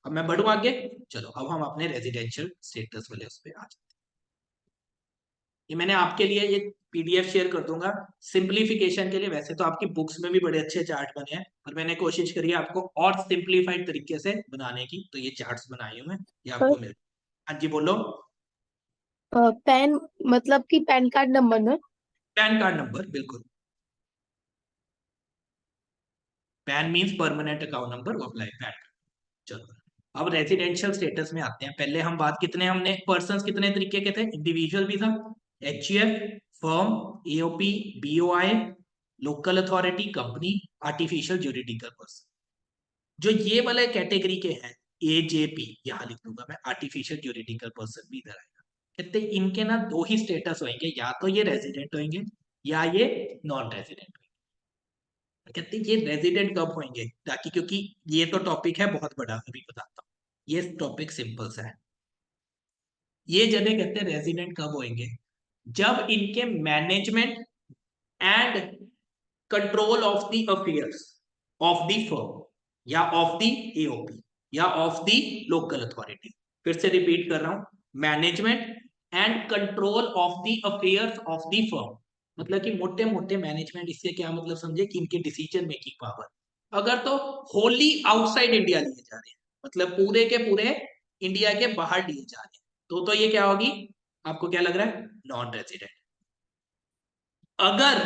अब मैं बढ़ू आगे, चलो अब हम अपने रेजिडेंशियल स्टेटस वाले उस पर आ जाते हैं। ये मैंने आपके लिए ये पीडीएफ शेयर कर दूंगा सिंप्लीफिकेशन के लिए। वैसे तो आपकी बुक्स में भी बड़े अच्छे चार्ट बने हैं, पर मैंने कोशिश करी है आपको और सिंप्लीफाइड तरीके से बनाने की, तो ये चार्ट्स बनाए हुए हैं, ये सर, आपको मिल। हाँ जी बोलो। पैन मतलब कि पैन कार्ड नंबर ना। पैन कार्ड नंबर, बिल्कुल। Pan means permanent account number, वो अप्लाई पैन। चलो अब रेजिडेंशियल स्टेटस में आते हैं। पहले हम बात, कितने हमने पर्सन्स कितने तरीके के थे? इंडिविजुअल भी था, HUF, firm, AOP, BOI, local authority, company, artificial juridical person. जो ये वाले कैटेगरी के हैं, एजेपी यहां लिख दूंगा मैं, आर्टिफिशियल ज्यूरिडिकल पर्सन भी इधर आएगा। कहते हैं इनके ना दो ही स्टेटस होंगे, या तो ये रेजिडेंट होंगे या ये नॉन रेजिडेंट। कहते हैं ये रेजिडेंट कब होंगे, ताकि, क्योंकि ये तो टॉपिक है बहुत बड़ा, अभी बताता हूँ। ये टॉपिक सिंपल सा है। ये जगह कहते हैं रेजिडेंट कब होंगे, जब इनके management and control of the affairs of the firm, या ऑफ द एओपी, या ऑफ द लोकल अथॉरिटी। फिर से रिपीट कर रहा हूं, management and control of the affairs of the firm. मतलब कि मोटे मोटे मैनेजमेंट, इससे क्या मतलब समझे कि इनके डिसीजन मेकिंग पावर। अगर तो होली आउटसाइड इंडिया लिए जा रहे हैं, मतलब पूरे के पूरे इंडिया के बाहर लिए जा रहे हैं, तो ये क्या होगी? आपको क्या लग रहा है? Non resident. अगर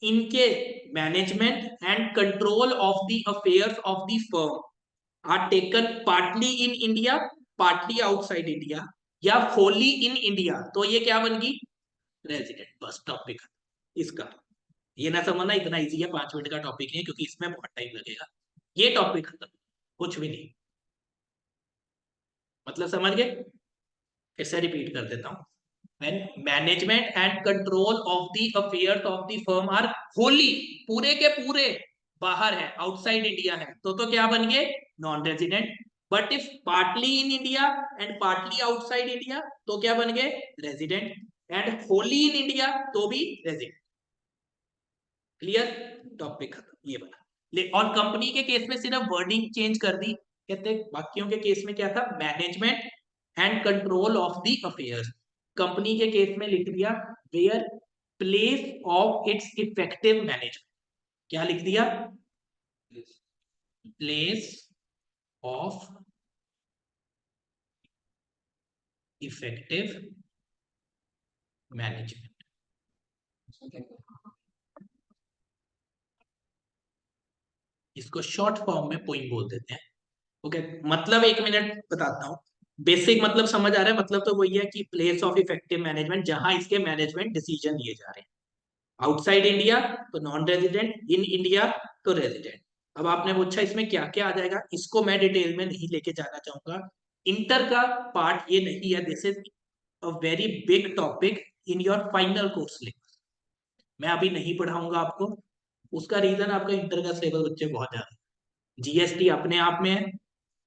इनके management and control of the affairs of the firm are taken partly in India, partly outside India, या होली इन इंडिया, तो ये क्या बन गई? रेजिडेंट। बस टॉपिक इसका। ये ना समझना इतना इजी है, 5 मिनट का टॉपिक नहीं है, क्योंकि इसमें बहुत टाइम लगेगा। ये टॉपिक खत्म, कुछ भी नहीं। मतलब समझ गए? फिर से रिपीट कर देता हूं। when management and control of the affairs of the firm are wholly, पूरे के पूरे बाहर है, आउटसाइड इंडिया है, तो क्या बन गए? Non resident. But if partly in India and partly outside India, तो क्या बन गए? Resident. And Holi in India तो भी रेजिडेंट। क्लियर, टॉपिक खत्म, ये बना। और कंपनी के केस में सिर्फ वर्डिंग चेंज कर दी, कहते बाकियों के केस में क्या था, management and control of the affairs. Company के केस में लिख दिया where place of its effective management. क्या लिख दिया, प्लेस ऑफ इफेक्टिव मैनेजमेंट। इसको शॉर्ट फॉर्म में पोइम बोल देते हैं। ओके, मतलब 1 मिनट बताता हूँ। बेसिक मतलब समझ आ रहा है, मतलब तो वही है कि प्लेस ऑफ इफेक्टिव मैनेजमेंट, जहां इसके मैनेजमेंट डिसीजन लिए जा रहे हैं। आउटसाइड इंडिया तो नॉन रेजिडेंट, इन इंडिया तो रेजिडेंट। अब आपने पूछा इसमें क्या क्या आ जाएगा, इसको मैं डिटेल में नहीं लेके जाना चाहूंगा। इंटर का पार्ट ये नहीं है, this is a very big topic in your final course syllabus. मैं अभी नहीं पढ़ाऊंगा आपको, उसका रीजन आपका इंटर का सिलेबस बच्चे बहुत ज्यादा। जीएसटी अपने आप में है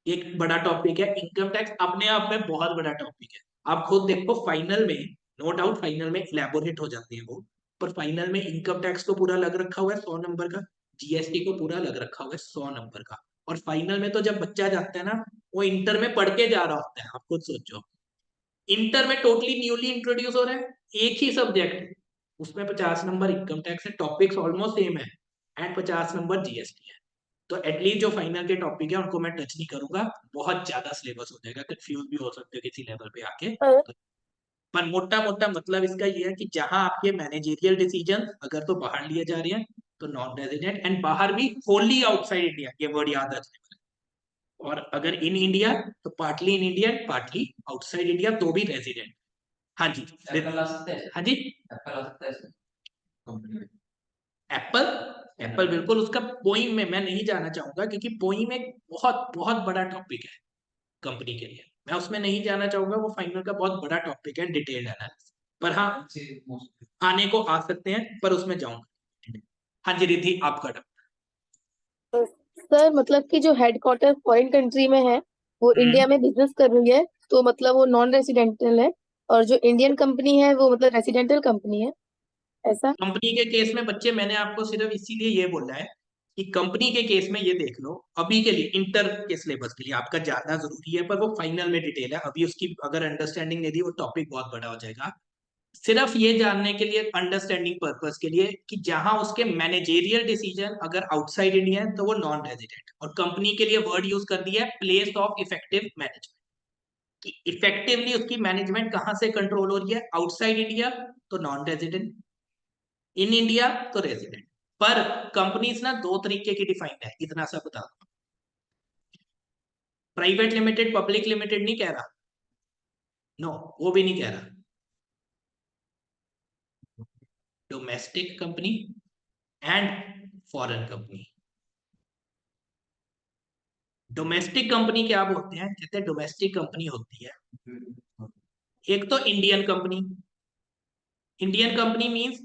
एक बड़ा टॉपिक है, इनकम टैक्स अपने आप में बहुत बड़ा टॉपिक है। आप खुद देखो फाइनल में, नो डाउट फाइनल में इलेबोरेट हो जाते हैं वो, पर फाइनल में इनकम टैक्स तो पूरा लग रखा हुआ है 100 नंबर का, जीएसटी को पूरा लग रखा हुआ है 100 नंबर का। और फाइनल में तो जब बच्चा जाता है ना, वो इंटर में पढ़ के जा रहा होता है। आप खुद सोचो, इंटर में टोटली न्यूली इंट्रोड्यूस हो रहा है एक ही सब्जेक्ट, उसमें 50 नंबर इनकम टैक्स है, टॉपिक्स ऑलमोस्ट सेम है, एंड 50 नंबर जीएसटी है। तो एटलीस्ट जो फाइनल के टॉपिक है उनको मैं टच नहीं करूंगा, बहुत ज्यादा सिलेबस हो जाएगा, कंफ्यूज भी हो सकते हो किसी लेवल पे आके। अ, पर मोटा मोटा मतलब इसका ये है कि जहां आपके मैनेजेरियल डिसीजन अगर तो बाहर लिए जा रहे हैं तो नॉन रेजिडेंट, एंड बाहर भी होली आउटसाइड इंडिया, ये वर्ड याद रखने वाला है। और अगर इन इंडिया तो partly in India, partly outside India तो भी रेजिडेंट। हाँ जी, एप्पल आ सकता है, हाँ जी एप्पल आ सकता है कंपनी में। एप्पल, एप्पल बिल्कुल उसका पोइम में मैं नहीं जाना चाहूंगा, क्योंकि पोइम एक बहुत बहुत बड़ा टॉपिक है कंपनी के लिए, मैं उसमें नहीं जाना चाहूंगा, वो फाइनल का बहुत बड़ा टॉपिक है, डिटेल्ड एनालिसिस। पर हाँ आने को आ सकते हैं, पर उसमें जाऊंगा। हाँ जी रिद्धि, आपका टर्न। सर मतलब कि जो हेडक्वार्टर फॉरेन कंट्री में है वो इंडिया में बिजनेस कर रही है, तो मतलब वो नॉन रेसिडेंटल है, और जो इंडियन कंपनी है वो मतलब रेसिडेंटल कंपनी है, ऐसा। कंपनी के केस में बच्चे मैंने आपको सिर्फ इसीलिए ये बोला है कि कंपनी के केस में ये देख लो, अभी के लिए इंटर के सिलेबस के लिए आपका जानना जरूरी है, पर वो फाइनल में डिटेल है, अभी उसकी अगर अंडरस्टैंडिंग नहीं दी वो टॉपिक बहुत बड़ा हो जाएगा। सिर्फ ये जानने के लिए, अंडरस्टैंडिंग पर्पस के लिए, कि जहां उसके मैनेजेरियल डिसीजन अगर आउटसाइड इंडिया है तो वो नॉन रेजिडेंट, और कंपनी के लिए वर्ड यूज कर दिया है प्लेस ऑफ इफेक्टिव मैनेजमेंट, कि इफेक्टिवली उसकी मैनेजमेंट कहां से कंट्रोल हो रही है, आउटसाइड इंडिया तो नॉन रेजिडेंट, इन इंडिया तो रेजिडेंट। पर कंपनीज ना दो तरीके की डिफाइंड है, इतना सा बता दो। प्राइवेट लिमिटेड पब्लिक लिमिटेड नहीं कह रहा, नो वो भी नहीं कह रहा, domestic company and foreign company. Domestic company क्या बोलते हैं, कहते हैं डोमेस्टिक कंपनी होती है एक तो Indian company. Indian company means,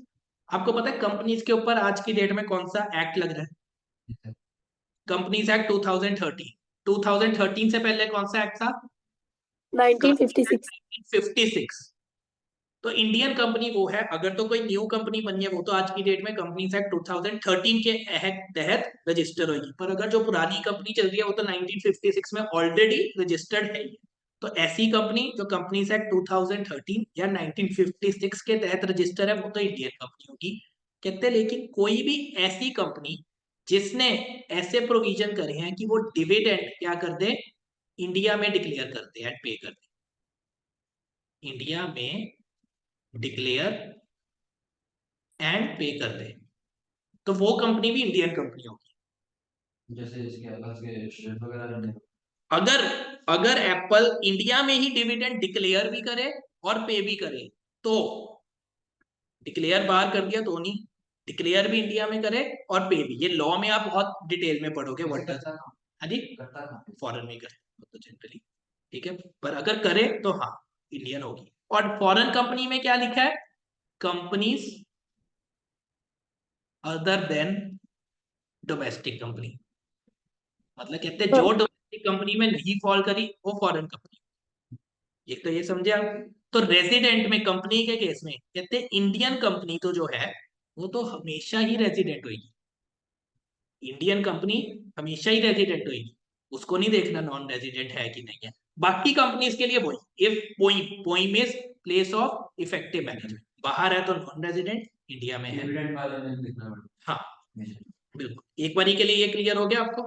आपको पता है कंपनीज के ऊपर आज की डेट में कौन सा एक्ट लग रहा है, कंपनीज एक्ट 2013। 2013 से पहले कौन सा एक्ट था, कंपनीज 1956। एक्ट 1956। तो इंडियन कंपनी वो है, अगर तो कोई न्यू कंपनी बनी है वो तो आज की डेट में कंपनीज एक्ट 2013 के तहत रजिस्टर होगी, पर अगर जो पुरानी कंपनी चल रही है वो तो 1956 में ऑलरेडी रजिस्टर्ड है। तो ऐसी कंपनी जो कंपनीज एक्ट 2013 या 1956 के तहत रजिस्टर है वो तो इंडियन कंपनी होगी। कहते हैं लेकिन कोई भी ऐसी कंपनी जिसने ऐसे प्रोविजन करे हैं कि वो डिविडेंड क्या कर दे, इंडिया में डिक्लेयर करते हैं, पे कर दे, इंडिया में डिक्लेयर एंड पे कर दे, तो वो कंपनी भी इंडियन कंपनी होगी। जैसे इसके एप्पल के शेयर वगैरह रहते हैं। अगर अगर एप्पल इंडिया में ही डिविडेंड डिक्लेयर भी करे और पे भी करे तो, डिक्लेयर बाहर कर दिया तो नहीं, डिक्लेयर भी इंडिया में करे और पे भी, ये लॉ में आप बहुत डिटेल में पढ़ोगे व्हाट डज। हाँ जी, फॉरेन में करते तो जनरली, ठीक है, पर अगर करे तो हाँ इंडियन होगी। और फॉरेन कंपनी में क्या लिखा है, companies other than domestic company, मतलब कहते हैं जो डोमेस्टिक कंपनी में नहीं फॉल करी वो फॉरेन कंपनी। एक तो ये समझे आप। तो रेजिडेंट में कंपनी के केस में कहते हैं इंडियन कंपनी तो जो है वो तो हमेशा ही रेजिडेंट होगी, इंडियन कंपनी हमेशा ही रेजिडेंट होगी, उसको नहीं देखना नॉन रेजिडेंट है कि नहीं है। बाकी कंपनीज के लिए वही, if poem, poem is place of effective management, बाहर है तो नॉन रेजिडेंट, इंडिया में है हाँ बिल्कुल। एक बारी के लिए ये क्लियर हो गया आपको।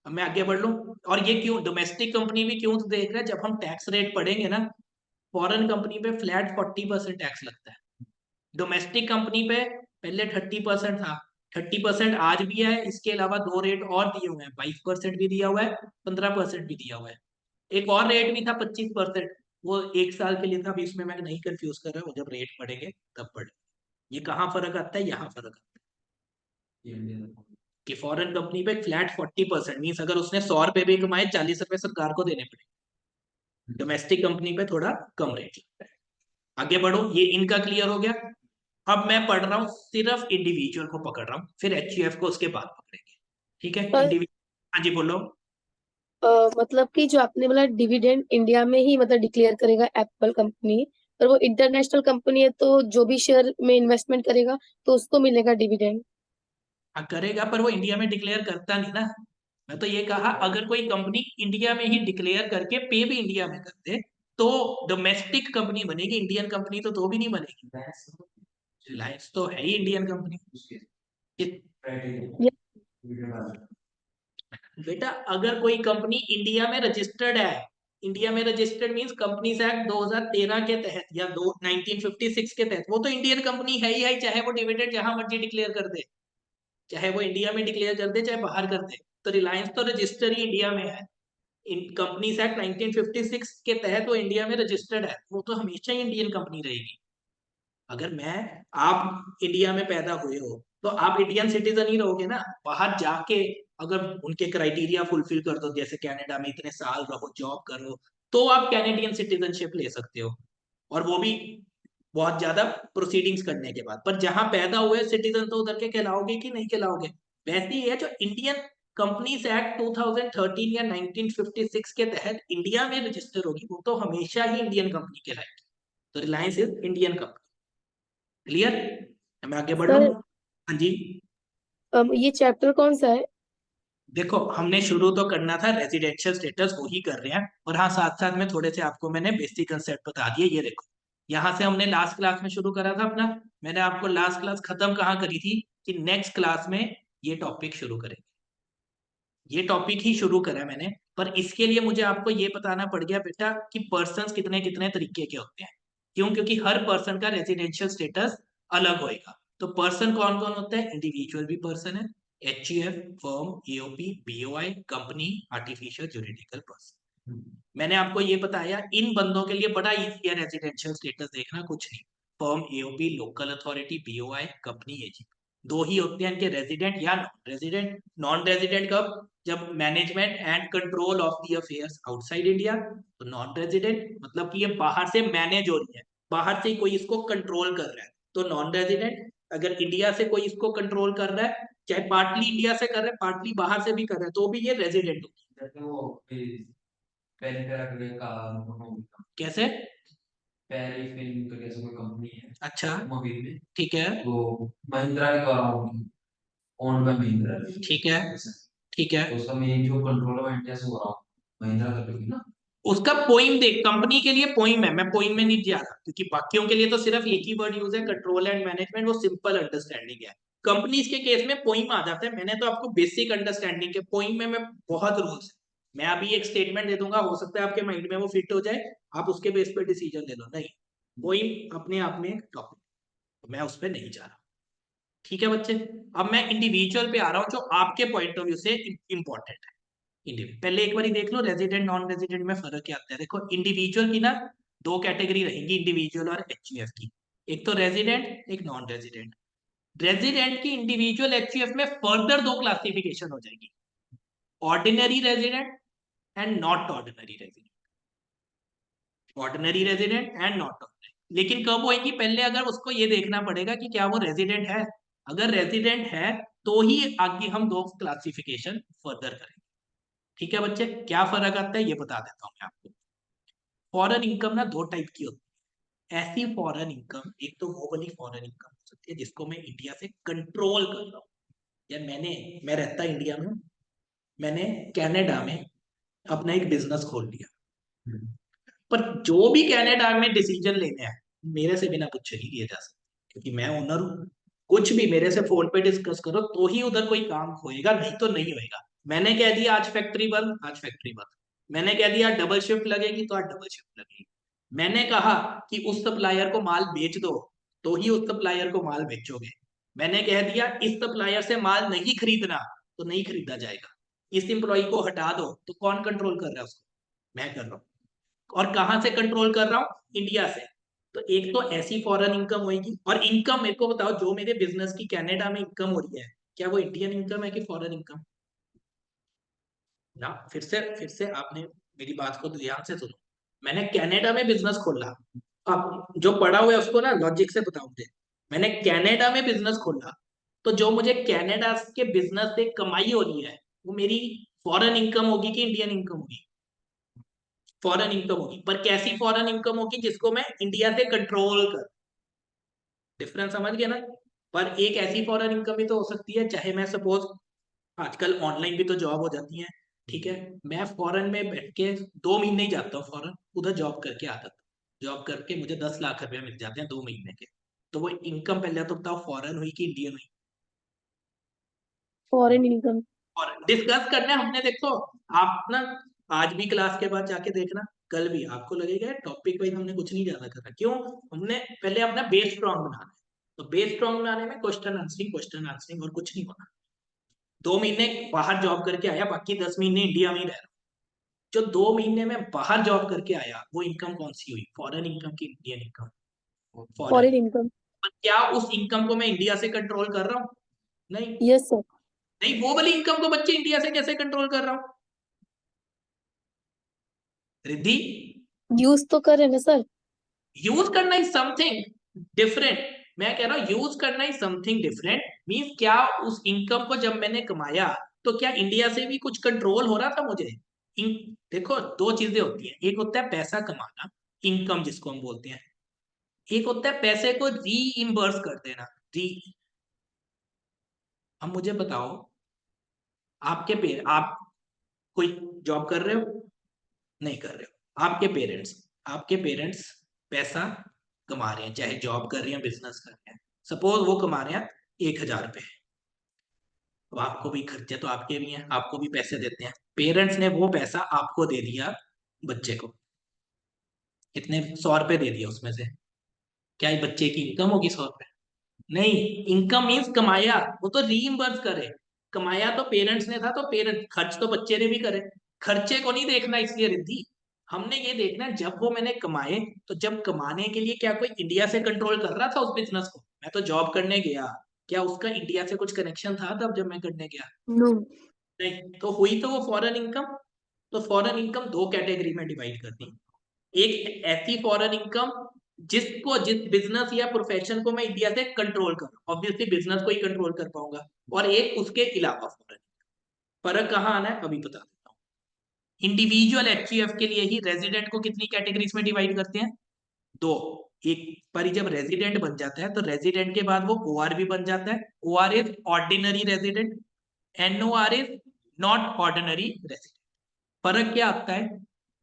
अब मैं आगे बढ़ लूं। और ये क्यों डोमेस्टिक कंपनी भी क्यों देख रहे हैं, जब हम टैक्स रेट पढ़ेंगे ना, फॉरेन कंपनी पे फ्लैट 40% टैक्स लगता है, डोमेस्टिक कंपनी पे पहले 30% था, 30% आज भी है, इसके अलावा दो रेट और दिए हुए हैं, 22% भी दिया हुआ है, 15% भी दिया हुआ है, एक और रेट भी था 25%, वो एक साल के लिए था, अभी इसमें मैं नहीं कंफ्यूज कर रहा हूँ, जब रेट पढ़ेंगे तब पढ़े। ये कहाँ फर्क आता है, यहाँ फर्क आता है कि फॉरेन कंपनी पे फ्लैट 40% मीन्स अगर उसने 100 रुपए भी कमाए 40 रुपए सरकार को देने पड़े, डोमेस्टिक कंपनी पे थोड़ा कम रेट लगता है। आगे बढ़ो, ये इनका क्लियर हो गया। अब मैं पढ़ रहा हूँ सिर्फ इंडिविजुअल को पकड़ रहा हूँ, फिर एचयूएफ को उसके बाद पकड़ेंगे, ठीक है पर इंडिविजुअल। हाँ जी बोलो। मतलब कि जो आपने बोला डिविडेंड इंडिया में ही मतलब डिक्लेयर करेगा एप्पल कंपनी, पर वो इंटरनेशनल कंपनी है तो जो भी शेयर में इन्वेस्टमेंट करेगा तो उसको मिलेगा डिविडेंड। हाँ करेगा, पर वो इंडिया में डिक्लेयर करता नहीं ना। मैं तो ये कहा अगर कोई कंपनी इंडिया में ही डिक्लेयर करके पे भी इंडिया में कर दे तो डोमेस्टिक कंपनी बनेगी, इंडियन कंपनी तो भी नहीं बनेगी। रिलायंस तो है ही इंडियन कंपनी। ये बेटा अगर कोई कंपनी इंडिया में रजिस्टर्ड है, इंडिया में रजिस्टर्ड मींस कंपनीज एक्ट 2013 के तहत या 1956 के तहत, वो तो इंडियन कंपनी है ही है, चाहे वो डिविडेंड जहां मर्जी डिक्लेयर कर दे, चाहे वो इंडिया में डिक्लेयर कर दे चाहे बाहर कर दे। तो रिलायंस तो रजिस्टर ही इंडिया में है, इन कंपनीज एक्ट 1956 के तहत वो इंडिया में रजिस्टर्ड है, वो तो हमेशा ही इंडियन कंपनी रहेगी। अगर मैं आप इंडिया में पैदा हुए हो तो आप इंडियन सिटीजन ही रहोगे ना, बाहर जाके अगर उनके क्राइटेरिया फुलफिल कर दो, जैसे कनाडा में इतने साल रहो जॉब करो, तो आप कैनेडियन सिटीजनशिप ले सकते हो, और वो भी बहुत ज्यादा प्रोसीडिंग्स करने के बाद। पर जहां पैदा हुए सिटीजन तो उधर के कहलाओगे कि नहीं कहलाओगे। वैसे ही है जो इंडियन कंपनीज एक्ट 2013 या 1956 के तहत इंडिया में रजिस्टर होगी वो तो हमेशा ही इंडियन कंपनी कहलाएगी। तो Reliance is Indian company. Clear, मैं आगे बढ़ लूं। सर हाँ जी। ये चैप्टर कौन सा है? देखो हमने शुरू तो करना था रेजिडेंशियल स्टेटस, वो ही कर रहे हैं, और हाँ साथ साथ में थोड़े से आपको मैंने बेसिक कंसेप्ट बता दिए। ये देखो यहाँ से हमने लास्ट क्लास में शुरू करा था अपना, मैंने आपको लास्ट क्लास खत्म कहाँ करी थी कि नेक्स्ट क्लास में ये टॉपिक शुरू करेंगे, ये टॉपिक ही शुरू करा है मैंने। पर इसके लिए मुझे आपको ये बताना पड़ गया बेटा कि पर्सन्स कितने कितने तरीके के होते हैं। क्यों? क्योंकि हर पर्सन का रेजिडेंशियल स्टेटस अलग होएगा। तो पर्सन कौन कौन होता है? इंडिविजुअल भी पर्सन है, HUF, firm, AOP, BOI, company, artificial juridical person. मैंने आपको ये बताया इन बंदों के लिए बड़ा इजी है रेजिडेंशियल स्टेटस देखना, कुछ नहीं। Firm, AOP, local authority, BOI, company, AG, दो ही होते हैं इनके, रेजिडेंट या नॉन रेजिडेंट। नॉन रेजिडेंट कब? जब management and control of the affairs outside India. तो नॉन रेजिडेंट मतलब कि ये बाहर से मैनेज हो रही है, बाहर से कोई इसको कंट्रोल कर रहा है, तो नॉन रेजिडेंट। अगर इंडिया से कोई इसको कंट्रोल कर रहा है, चाहे पार्टली इंडिया से कर रहा है पार्टली बाहर से भी कर रहा है, तो भी ये रेजिडेंट होगी। कैसे? फिल्म तो कैसे कोई कंपनी है, अच्छा मोबाइल में, ठीक है, तो महिंद्रा की कार होगी, ओन्ड बाय महिंद्रा, ठीक है, ठीक है, तो उसका मेन जो कंट्रोल है इंडिया से हो रहा है, महिंद्रा कर रही है ना। उसका पोइम देख, कंपनी के लिए पोइम है, मैं पोइम में नहीं जा रहा क्योंकि बाकियों के लिए तो सिर्फ एक ही वर्ड यूज है, कंट्रोल एंड मैनेजमेंट, वो सिंपल अंडरस्टैंडिंग है। कंपनीज के केस में पोइम आ जाता है, मैंने तो आपको बेसिक अंडरस्टैंडिंग के, पोइम में मैं बहुत रूल्स, मैं अभी एक स्टेटमेंट दे दूंगा, हो सकता है आपके माइंड में वो फिट हो जाए, आप उसके बेस पे डिसीजन ले लो, नहीं, पोइम अपने आप में टॉपिक, मैं उस पर नहीं जा रहा। ठीक है बच्चे, अब मैं इंडिविजुअल पे आ रहा हूं जो आपके पॉइंट ऑफ व्यू से इंपॉर्टेंट है। पहले एक बार देख लो रेजिडेंट नॉन रेजिडेंट में फर्क क्या आता है। देखो इंडिविजुअल की ना दो कैटेगरी रहेंगी, इंडिविजुअल और एचयूएफ की, एक तो रेजिडेंट एक नॉन रेजिडेंट। रेजिडेंट की इंडिविजुअल एचयूएफ में फर्दर दो क्लासिफिकेशन हो जाएगी, ordinary resident and not ordinary resident, ordinary resident and not ordinary. लेकिन कब होएगी? पहले अगर उसको ये देखना पड़ेगा कि क्या वो रेजिडेंट है, अगर रेजिडेंट है तो ही आगे हम दो क्लासिफिकेशन फर्दर करेंगे। ठीक है बच्चे, क्या फर्क आता है ये बता देता हूं मैं आपको। फॉरेन इनकम ना दो टाइप की होती है, ऐसी फॉरेन इनकम, एक तो वो वाली फॉरेन इनकम हो सकती है जिसको मैं इंडिया से कंट्रोल कर रहा हूँ। यार मैं रहता इंडिया में, मैंने कनाडा में अपना एक बिजनेस खोल लिया, पर जो भी कनाडा में डिसीजन लेने हैं मेरे से बिना पूछे नहीं लिए जा सकते, क्योंकि मैं ओनर हूँ। कुछ भी मेरे से फोन पे डिस्कस करो तो ही उधर कोई काम होएगा, नहीं तो नहीं होएगा। मैंने कह दिया आज फैक्ट्री बंद, आज फैक्ट्री बंद। मैंने कह दिया डबल शिफ्ट लगेगी तो आज डबल शिफ्ट लगेगी। मैंने कहा कि उस सप्लायर को माल बेच दो तो ही उस सप्लायर को माल बेचोगे। मैंने कह दिया इस सप्लायर से माल नहीं खरीदना तो नहीं खरीदा जाएगा। इस एम्प्लॉय को हटा दो तो कौन कंट्रोल कर रहा है उसको? मैं कर रहा हूँ। और कहां से कंट्रोल कर रहा हूं? इंडिया से। तो एक तो ऐसी फॉरेन इनकम होगी, और इनकम मेरे को बताओ जो मेरे बिजनेस की कनाडा में इनकम हो रही है, क्या वो इंडियन इनकम है कि फॉरेन इनकम? ना, फिर से आपने मेरी बात को ध्यान से सुनो। मैंने कनाडा में बिजनेस खोला। अब जो पढ़ा हुआ है उसको ना लॉजिक से बताओ मुझे। मैंने कनाडा में बिजनेस खोला, तो जो मुझे कनाडा के बिजनेस से कमाई हो रही है वो मेरी फॉरेन इनकम होगी कि इंडियन इनकम होगी? फॉरेन इनकम होगी, पर कैसी फॉरेन इनकम होगी? जिसको मैं इंडिया से कंट्रोल कर। डिफरेंस समझ गया ना? पर एक ऐसी फॉरेन इनकम भी तो हो सकती है, चाहे मैं सपोज आजकल ऑनलाइन भी तो जॉब हो जाती है, ठीक है, मैं फॉरेन में बैठ के 2 महीने ही जाता हूँ फॉरेन, उधर जॉब करके आता था। जॉब करके मुझे 10 लाख रुपए मिल जाते हैं 2 महीने के। तो वो इनकम पहले तो बताओ फॉरेन हुई कि इंडियन हुई? Foreign income. और डिस्कस करना है हमने, देखो आप ना आज भी क्लास के बाद जाके देखना, कल भी आपको लगेगा टॉपिक वाइज हमने कुछ नहीं ज्यादा करा। क्यों? हमने पहले अपना बेस स्ट्रॉन्ग बनाना है। तो बेस स्ट्रॉन्ग बनाने में क्वेश्चन आंसरिंग और कुछ नहीं होना। 2 महीने बाहर जॉब करके आया, बाकी 10 महीने इंडिया में ही रह रहा हूं। जो 2 महीने में बाहर जॉब करके आया वो इनकम कौन सी हुई? फॉरेन इनकम की Indian income? Foreign. Foreign income. पर क्या उस इनकम को मैं इंडिया से कंट्रोल कर रहा हूँ? नहीं। Yes sir. नहीं, वो वाली इनकम को बच्चे इंडिया से कैसे कंट्रोल कर रहा हूँ? रिद्धि, यूज तो कर रहे हैं ना सर। यूज करना इज समथिंग डिफरेंट। मैं कह रहा हूं यूज करना इज समथिंग डिफरेंट। मींस क्या उस इनकम को जब मैंने कमाया तो क्या इंडिया से भी कुछ कंट्रोल हो रहा था मुझे? देखो दो चीजें होती हैं, एक होता है पैसा कमाना, इनकम जिसको हम बोलते हैं। एक होता है पैसे को री इम्बर्स कर देना। री। अब मुझे बताओ, आप कोई जॉब कर रहे हो? नहीं कर रहे हो। आपके पेरेंट्स पैसा कमा रहे हैं, चाहे जॉब कर रहे हैं बिजनेस कर रहे हैं। सपोज वो कमा रहे हैं 1,000 रुपए। तो आपको भी खर्चे तो आपके भी हैं, आपको भी पैसे देते हैं। पेरेंट्स ने वो पैसा आपको दे दिया, बच्चे को कितने 100 रुपए दे दिया उसमें से। क्या ये बच्चे की इनकम होगी 100 रुपए? नहीं। इनकम मीन्स कमाया, वो तो रीइंबर्स करे। कमाया तो पेरेंट्स ने था, तो पेरेंट खर्च तो बच्चे ने भी करे। खर्चे को नहीं देखना इसलिए रिद्धि, हमने ये देखना है जब वो मैंने कमाए, तो जब कमाने के लिए क्या कोई इंडिया से कंट्रोल कर रहा था उस बिजनेस को? मैं तो जॉब करने गया, क्या उसका इंडिया से कुछ कनेक्शन था तब जब मैं करने गया? नो। नहीं। तो हुई तो वो फॉरेन इनकम। तो फॉरेन इनकम दो कैटेगरी में डिवाइड करती है। एक ऐसी फॉरेन इनकम जिस बिजनेस या प्रोफेशन को मैं इंडिया से कंट्रोल कर रहा हूँ, ऑब्वियसली बिजनेस को ही कंट्रोल कर पाऊंगा। और एक उसके अलावा फॉरेन। फर्क कहाँ आना है अभी बता देता हूँ। इंडिविजुअल एचयूएफ के लिए ही रेजिडेंट को कितनी कैटेगरीज में डिवाइड करते हैं? दो। एक पर ही जब रेजिडेंट बन जाता है तो रेजिडेंट के बाद वो ओआर भी बन जाता है। OR is ordinary resident, NOR is not ordinary resident. फर्क क्या आता है?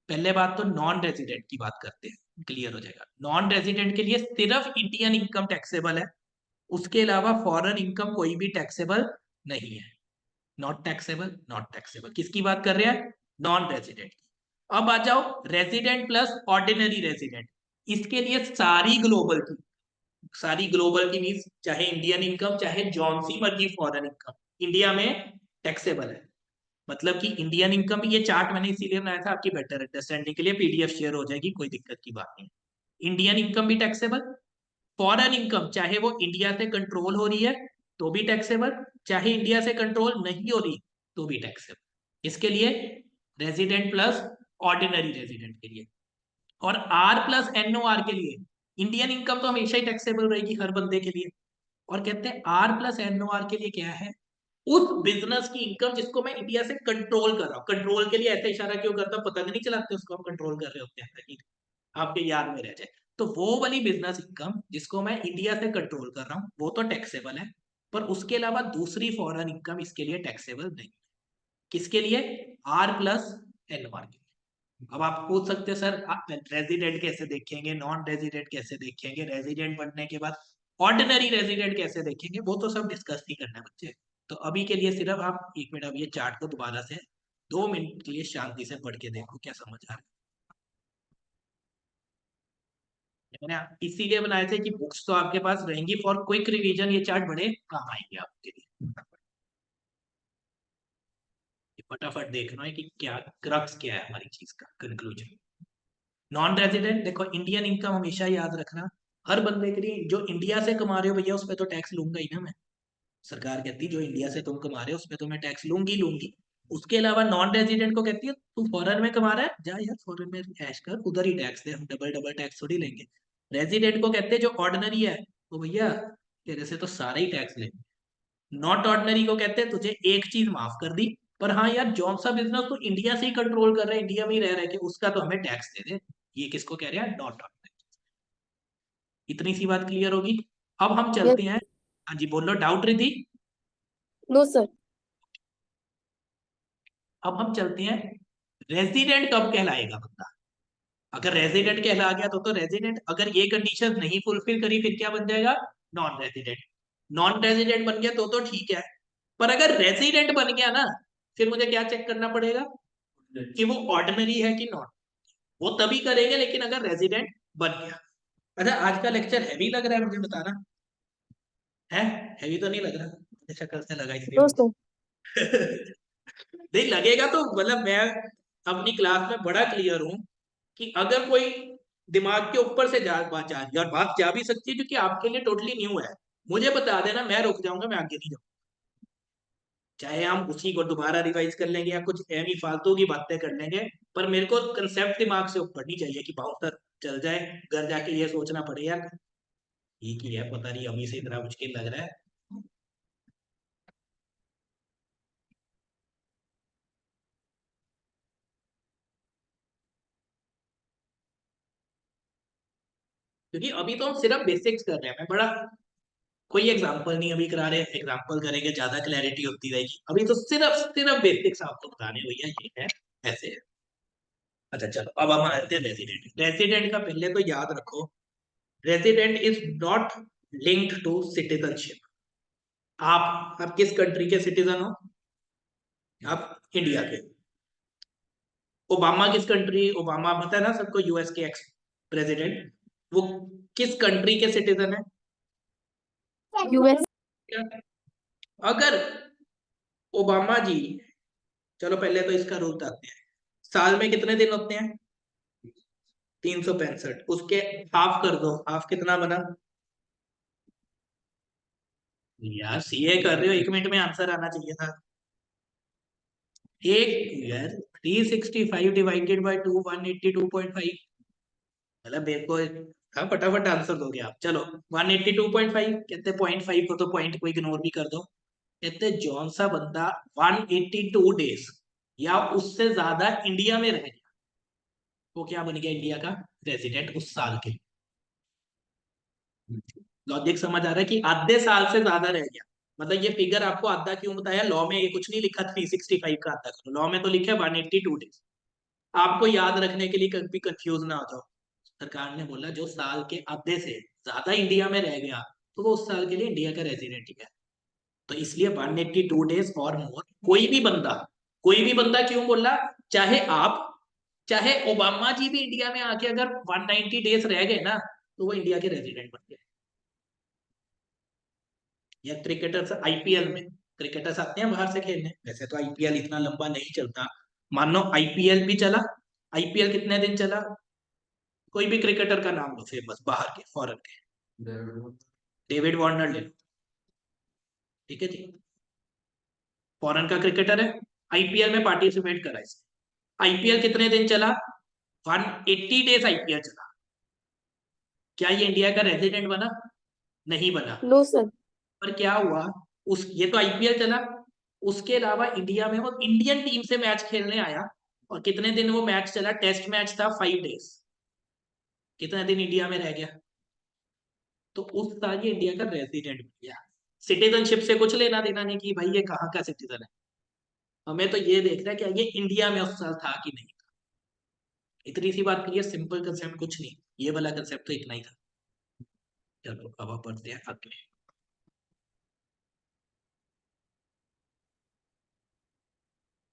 पहले बात तो नॉन रेजिडेंट की बात करते हैं, क्लियर हो जाएगा। नॉन रेजिडेंट के लिए सिर्फ इंडियन इनकम टैक्सेबल है, उसके अलावा फॉरेन इनकम कोई भी टैक्सेबल नहीं है। नॉट टैक्सेबल, नॉट टैक्सेबल किसकी बात कर रहे हैं? नॉन रेजिडेंट की। अब आ जाओ रेजिडेंट प्लस ऑर्डिनरी रेजिडेंट। इसके लिए सारी ग्लोबल की मीन्स चाहे इंडियन इनकम चाहे जौन सी मर्जी फॉरेन इनकम इंडिया में टैक्सेबल है। मतलब कि इंडियन इनकम, ये चार्ट मैंने इसीलिए बनाया था आपकी बेटर अंडरस्टैंडिंग के लिए, पीडीएफ शेयर हो जाएगी, कोई दिक्कत की बात नहीं। इंडियन इनकम भी टैक्सेबल, फॉरेन इनकम चाहे वो इंडिया से कंट्रोल हो रही है तो भी टैक्सेबल, चाहे इंडिया से कंट्रोल नहीं हो रही तो भी टैक्सेबल। इसके लिए रेजिडेंट प्लस ऑर्डिनरी रेजिडेंट के लिए। और आर प्लस एनओआर के लिए इंडियन इनकम तो हमेशा ही टैक्सेबल रहेगी हर बंदे के लिए। और कहते हैं आर प्लस एनओआर के लिए क्या है? उस बिजनेस की इनकम जिसको मैं इंडिया से कंट्रोल कर रहा हूँ। कंट्रोल के लिए ऐसा इशारा क्यों करता हूं, पता नहीं चलाते उसको हम कंट्रोल कर रहे होते हैं, आपके याद में रह जाए। तो वो वाली बिजनेस इनकम जिसको मैं इंडिया से कंट्रोल कर रहा हूँ वो तो टैक्सेबल है, पर उसके अलावा दूसरी फॉरेन इनकम इसके लिए टैक्सेबल नहीं। किसके लिए? R+N के। अब आप पूछ सकते हो सर आप रेजिडेंट कैसे देखेंगे, नॉन रेजिडेंट कैसे देखेंगे, रेजिडेंट बनने के बाद ऑर्डिनरी रेजिडेंट कैसे देखेंगे, वो तो सब डिस्कस नहीं करना है बच्चे। तो अभी के लिए सिर्फ आप 1 मिनट अब ये चार्ट को दोबारा से 2 मिनट के लिए शांति से पढ़ के देखो क्या समझ आ रहा है। मैंने इसीलिए बनाए थे कि बुक्स तो आपके पास रहेंगी फॉर क्विक रिवीजन, ये चार्ट बड़े काम आएंगे आपके लिए। फटाफट देखना है कि क्या क्रक्स क्या है हमारी चीज का कंक्लूजन। नॉन रेजिडेंट देखो, इंडियन इनकम हमेशा याद रखना, हर बंदे के लिए जो इंडिया से कमा रहे हो भैया उस पर तो टैक्स लूंगा ही ना मैं। सरकार कहती है जो इंडिया से तुम कमा रहे हो उस पर तो मैं टैक्स लूंगी लूंगी। उसके अलावा नॉन रेजिडेंट को कहती है तू फॉरेन में कमा रहा है, जा यार फॉरेन में ऐश कर, उधर ही टैक्स दे, हम डबल डबल टैक्स थोड़ी लेंगे। रेजिडेंट को कहते हैं जो ऑर्डिनरी है तो भैया तेरे से तो सारे ही टैक्स लेंगे। नॉट ऑर्डिनरी को कहते हैं तुझे एक चीज माफ कर दी, पर हाँ यार जौन सा बिजनेस तो इंडिया से ही कंट्रोल कर रहे हैं, इंडिया में ही रह रहे के, उसका तो हमें टैक्स दे दे। ये किसको कह रहे हैं? Not ordinary. इतनी सी बात क्लियर होगी। अब हम यस। चलते हैं। हाँ जी बोलो, डाउट रही थी। No sir. अब हम चलते हैं, रेजिडेंट कब कहलाएगा बंदा? अगर रेजिडेंट कहला गया तो रेजिडेंट, अगर ये कंडीशन नहीं फुलफिल करी फिर क्या बन जाएगा? Non resident. नॉन रेजिडेंट बन गया तो ठीक है, पर अगर रेजिडेंट बन गया ना, फिर मुझे क्या चेक करना पड़ेगा कि वो ऑर्डिनरी है कि नॉट। वो तभी करेंगे लेकिन अगर रेजिडेंट बन गया। अच्छा आज का लेक्चर हैवी लग रहा है मुझे बताना है? हैवी तो नहीं लग रहा? मुझे शक्ल से लगा इसलिए नो सर। नहीं लगेगा तो मतलब मैं अपनी क्लास में बड़ा क्लियर हूं कि अगर कोई दिमाग के ऊपर से बात जा रही है और बात जा भी सकती है क्योंकि आपके लिए टोटली न्यू है, मुझे बता देना, मैं रुक जाऊंगा, मैं आगे नहीं जाऊंगा। चाहे हम उसी को दोबारा रिवाइज कर लेंगे या कुछ एमी फालतू की बातें कर लेंगे, पर मेरे को कंसेप्ट दिमाग से ऊपर नहीं चाहिए कि बाउंसर चल जाए घर जाके ये सोचना पड़े यार ये की है, पता नहीं अभी से इतना मुश्किल लग रहा है। क्योंकि अभी तो हम सिर्फ बेसिक्स कर रहे हैं, मैं बड़ा कोई एग्जांपल नहीं अभी करा रहे, एग्जांपल करेंगे ज्यादा क्लैरिटी होती रहेगी, अभी तो सिर्फ सिर्फ बेसिक्स आपको बताने भैया ये है ऐसे है। अच्छा चलो अब हम आते हैं रेजिडेंट। रेजिडेंट का पहले तो याद रखो, resident is not linked to citizenship. आप किस कंट्री के सिटीजन हो? आप इंडिया के। ओबामा किस कंट्री, ओबामा पता है ना सबको, यूएस के एक्स प्रेसिडेंट, वो किस कंट्री के सिटीजन है? यूएस। अगर ओबामा जी, चलो पहले तो इसका रूल आते हैं, साल में कितने दिन होते हैं? 365, उसके हाफ कर दो, हाफ कितना बना? यार सीए कर रहे हो, 1 मिनट में आंसर आना चाहिए था। एक यार 365 डिवाइडेड बाय 2 182.5, मतलब मेरे को हाँ फटाफट आंसर दोगे आप। चलो 182.5 कहते, 0.5 को तो पॉइंट को इग्नोर भी कर दो। कहते जौन सा बंदा 182 डेज या उससे ज्यादा इंडिया में रह गया वो क्या बन गया? इंडिया का रेजिडेंट उस साल के। लॉजिक समझ आ रहा है कि आधे साल से ज्यादा रह गया, मतलब ये फिगर आपको आधा क्यों बताया, लॉ में ये कुछ नहीं लिखा 365 का आधा करो, लॉ में तो लिखा है 182 डेज। आपको याद रखने के लिए कभी कंफ्यूज ना हो जाओ, सरकार ने बोला जो साल के आधे से ज्यादा इंडिया में रह गया तो वो उस साल के लिए इंडिया का रेजिडेंट ही है। तो इसलिए 182 डेज और मोर, कोई भी बंदा क्यों बोला, चाहे आप, चाहे ओबामा जी भी इंडिया में आके अगर 190 डेज रह गए ना तो वो इंडिया के रेजिडेंट बन गए। या क्रिकेटर्स आईपीएल में, क्रिकेटर्स आते हैं बाहर से खेलने, वैसे तो आईपीएल इतना लंबा नहीं चलता, मान लो आईपीएल भी चला, आईपीएल कितने दिन चला? कोई भी क्रिकेटर का नाम लो फेमस बाहर के, फॉरेन के। डेविड वार्नर ले लो, ठीक है जी, फॉरेन का क्रिकेटर है, आईपीएल में पार्टिसिपेट करा इसने। आईपीएल कितने दिन चला? 180 डेज आईपीएल चला। क्या ये इंडिया का रेजिडेंट बना? नहीं बना। No sir. पर क्या हुआ, उस ये तो आईपीएल चला, उसके अलावा इंडिया में वो इंडियन टीम से मैच खेलने आया, और कितने दिन वो मैच चला? टेस्ट मैच था 5 डेज। कितना दिन इंडिया में रह गया, तो उस साल ये इंडिया का रेजिडेंट बन गया। सिटीजनशिप से कुछ लेना देना नहीं कि भाई ये कहाँ का सिटीजन है, हमें तो ये देखना है कि ये इंडिया में उस साल था कि नहीं। इतनी सी बात क्लियर, सिंपल कंसेप्ट, कुछ नहीं, ये वाला कंसेप्ट तो इतना ही था। चलो अब आप पढ़ते हैं आगे।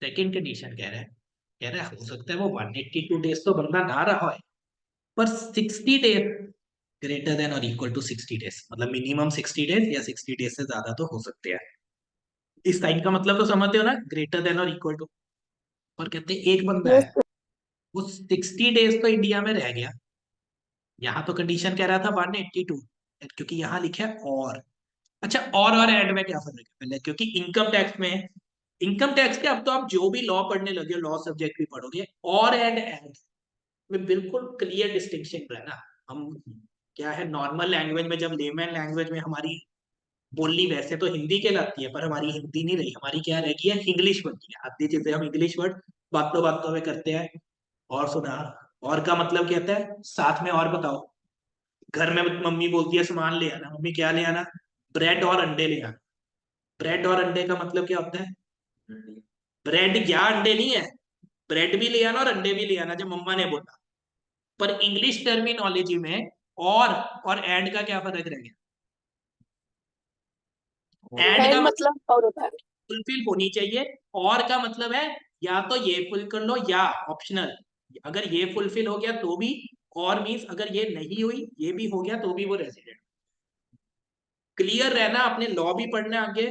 सेकेंड कंडीशन कह रहा है हो सकता है वो 182 डेज तो बंदा ना रहा है, पर 60 डेज ग्रेटर देन और इक्वल टू 60 डेज, मतलब मिनिमम 60 डेज या 60 डेज से ज्यादा तो हो सकते हैं। इस साइन का मतलब तो समझते हो ना, ग्रेटर देन और इक्वल टू। और कहते हैं एक बंदा यस है वो 60 डेज तो इंडिया में रह गया, यहाँ तो कंडीशन कह रहा था 182, क्योंकि यहाँ लिखा है और। अच्छा, और एंड में क्या फर्क है पहले, क्योंकि इनकम टैक्स में, इनकम टैक्स के अब तो आप जो भी लॉ पढ़ने लगे हो, लॉ सब्जेक्ट भी पढ़ोगे, और एंड में बिल्कुल क्लियर डिस्टिंक्शन है ना। हम क्या है, नॉर्मल लैंग्वेज में, जब लेमन लैंग्वेज में हमारी बोली वैसे तो हिंदी कहलाती है, पर हमारी हिंदी नहीं रही, हमारी क्या रह गई है, इंग्लिश बन गई है। आधी चीजें हम इंग्लिश वर्ड बातों बातों में करते हैं। और सुना, और का मतलब कहता है साथ में और बताओ। घर में मम्मी बोलती है सामान ले आना, मम्मी क्या ले आना, ब्रेड और अंडे ले आना। ब्रेड और अंडे का मतलब क्या होता है, ब्रेड या अंडे नहीं है, ब्रेड भी ले आना और अंडे भी ले आना, जब मम्मा ने बोला। पर इंग्लिश टर्मिनोलॉजी में और एंड का क्या फर्क रह गया, एंड का एंड मतलब मतलब और होता है। फुलफिल होनी चाहिए, और का मतलब है या तो ये फुल कर लो या ऑप्शनल। अगर ये फुलफिल हो गया तो भी, और मीन्स अगर ये नहीं हुई ये भी हो गया तो भी वो रेजिडेंट। क्लियर रहना, अपने लॉ भी पढ़ना है आगे,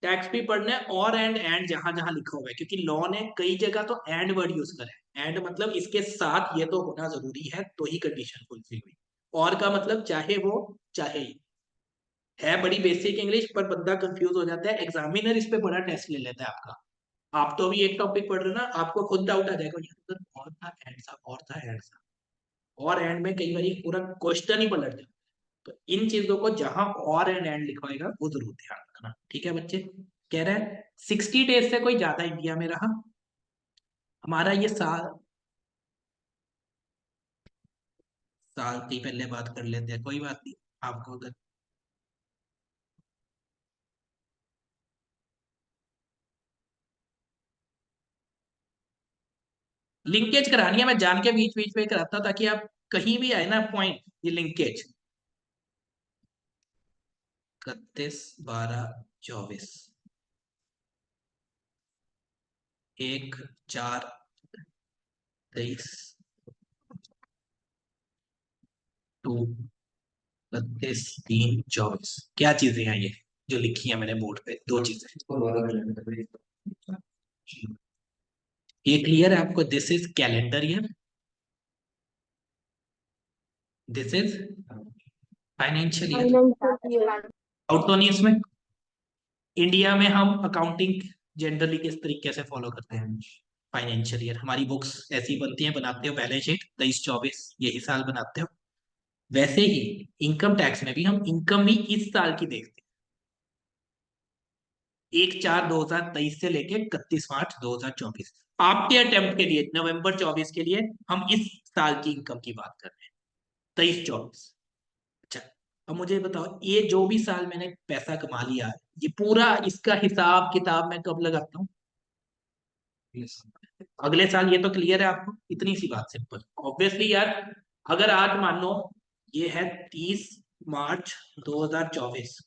टैक्स भी पढ़ना है, और एंड जहां जहां लिखा हुआ है, क्योंकि लॉ ने कई जगह तो एंड वर्ड यूज करा है। एंड मतलब इसके साथ ये तो होना जरूरी है तो ही कंडीशन फुलफिल हुई। और का मतलब चाहे वो चाहे ये। है बड़ी बेसिक इंग्लिश, पर बंदा कंफ्यूज हो जाता है, एग्जामिनर इस पे बड़ा टेस्ट ले लेता है आपका। आप तो अभी एक टॉपिक पढ़ रहे हो ना, आपको खुद डाउट आ जाएगा यार और था एंड सा, और था एंड सा, और एंड में कई बार पूरा क्वेश्चन ही पलट जाता है। तो इन चीजों को जहां और एंड लिखा होगा वो जरूर ध्यान रखना, ठीक है बच्चे। कह रहे हैं 60 डेज से कोई ज्यादा इंडिया में रहा, हमारा ये साल, साल की पहले बात कर लेते हैं, कोई बात नहीं। आपको अगर लिंकेज करानी है, मैं जान के बीच बीच में कराता हूं ताकि आप कहीं भी आए ना पॉइंट, ये लिंकेज 31/12/24, 1/4/23 टू 31/3/24। क्या चीजें हैं ये जो लिखी है मैंने बोर्ड पे, दो चीजें। ये क्लियर है आपको, this is calendar year, this is financial year. Financial year. Out तो नहीं इसमें। इंडिया में हम अकाउंटिंग जनरली किस तरीके से फॉलो करते हैं, फाइनेंशियल ईयर। हमारी बुक्स ऐसी बनती हैं, बनाते हो बैलेंस शीट 23-24 यही साल बनाते हो। वैसे ही इनकम टैक्स में भी हम इनकम भी इस साल की देखते हैं, 1/4/2023 से लेके 31 मार्च 2024। आपके अटेम्प्ट के लिए नवंबर 24 के लिए हम इस साल की इनकम की बात कर रहे हैं, 23-24। अच्छा, अब मुझे बताओ, ये जो भी साल मैंने पैसा कमा लिया, ये पूरा इसका हिसाब किताब मैं कब लगाता हूँ, अगले साल। ये तो क्लियर है आपको, इतनी सी बात, सिंपल ऑब्वियसली यार। अगर आज मान लो ये है 30 मार्च 2024,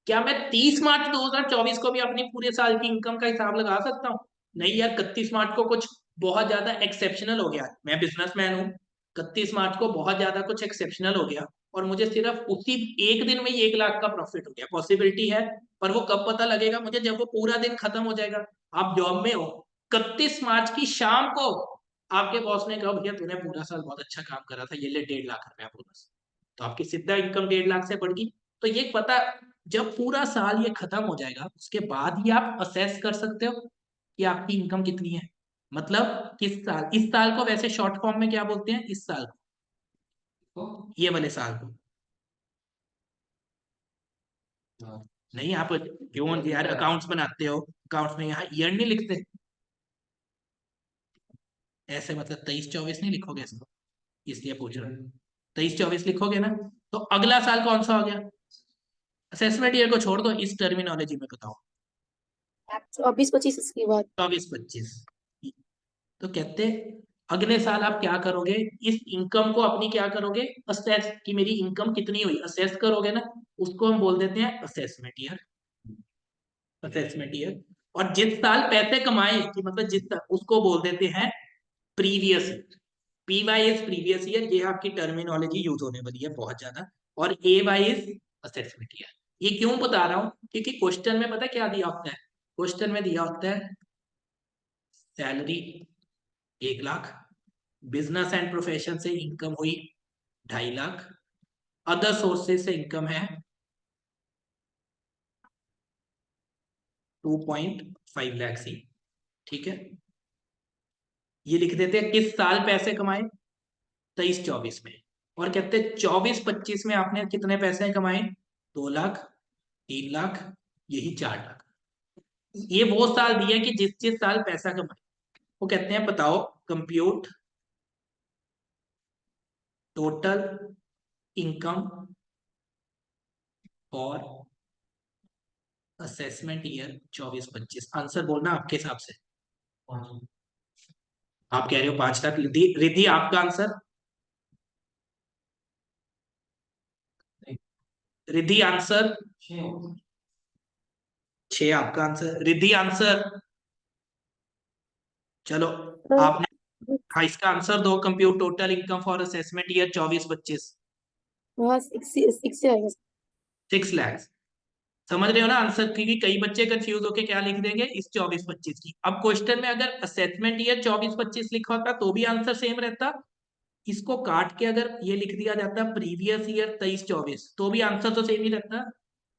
क्या मैं 30 मार्च 2024 को भी अपनी पूरे साल की इनकम का हिसाब लगा सकता हूँ? नहीं यार, 31 मार्च को कुछ बहुत ज्यादा एक्सेप्शनल हो गया, मैं बिजनेसमैन हूँ, 31 मार्च को बहुत ज्यादा कुछ एक्सेप्शनल हो गया और मुझे सिर्फ उसी एक दिन में ही 1 लाख का प्रॉफिट हो गया, पॉसिबिलिटी है। पर वो कब पता लगेगा मुझे, जब वो पूरा दिन खत्म हो जाएगा। आप जॉब में हो, 31 मार्च की शाम को आपके बॉस ने कहा भैया तूने पूरा साल बहुत अच्छा काम करा था, ये ले 1.5 लाख रुपया बोनस, तो आपकी सीधा इनकम 1.5 लाख से बढ़ गई। तो ये पता, जब पूरा साल ये खत्म हो जाएगा उसके बाद ही आप असेस कर सकते हो कि आपकी इनकम कितनी है। मतलब किस साल, इस साल को वैसे शॉर्ट फॉर्म में क्या बोलते हैं, इस साल को, ये वाले साल को। नहीं, आप क्यों यार अकाउंट्स बनाते हो, अकाउंट्स में यहाँ ईयर नहीं लिखते, ऐसे मतलब 23-24 नहीं लिखोगे इसको। इसलिए पूछ रहा हूँ। 23-24 लिखोगे ना? तो अगला साल कौन सा हो गया? असेसमेंट ईयर को छोड़ दो, इस टर्मिनोलॉजी में बताओ। 24-25 इसकी बात। 24-25। तो कहते अगले साल आप क्या करोगे? इस इनकम को अपनी क्या करोगे? असेस, कि मेरी इनकम कितनी हुई, असेस करोगे ना। उसको हम बोल देते हैं असेसमेंट ईयर। Assessment year. और जिस साल पैसे कमाए, कि मतलब जिस साल, उसको बोल देते हैं previous year. P Y is previous year, ये आपकी टर्मिनोलॉजी यूज होने वाली है बहुत ज्यादा। और ए वाई इज असेसमेंट ईयर। ये क्यों बता रहा हूं? क्योंकि क्वेश्चन में पता क्या दिया होता है? क्वेश्चन में दिया होता है salary 1 lakh, business and profession से इनकम हुई 2.5 लाख, अदर सोर्सेज से इनकम है 2.5 लाख सी। ठीक है, ये लिख देते हैं किस साल पैसे कमाए, 23-24 में। और कहते हैं 24-25 में आपने कितने पैसे कमाए? 2 लाख, 3 लाख, यही 4 लाख। ये वो साल दिए कि जिस जिस साल पैसा कमाए। वो कहते हैं बताओ, कंप्यूट टोटल इनकम और असेसमेंट ईयर 24-25। आंसर बोलना आपके हिसाब से। आप कह रहे हो 5 लाख। रिद्धि, रिद्धि आपका आंसर? रिद्धि आंसर? 6 आपका आंसर। रिद्धि आंसर? चलो, आपने, हाँ, इसका आंसर दो। Compute total income for assessment year 24-25। हाँ, 6 आएगा। 6 लाख। समझ रहे हो ना आंसर? क्योंकि कई बच्चे कंफ्यूज होके क्या लिख देंगे, इस 24-25 की। अब क्वेश्चन में अगर असेसमेंट ईयर 24-25 लिखा होता तो भी आंसर सेम रहता। इसको काट के अगर ये लिख दिया जाता प्रीवियस ईयर 23-24, तो भी आंसर तो सेम ही रहता,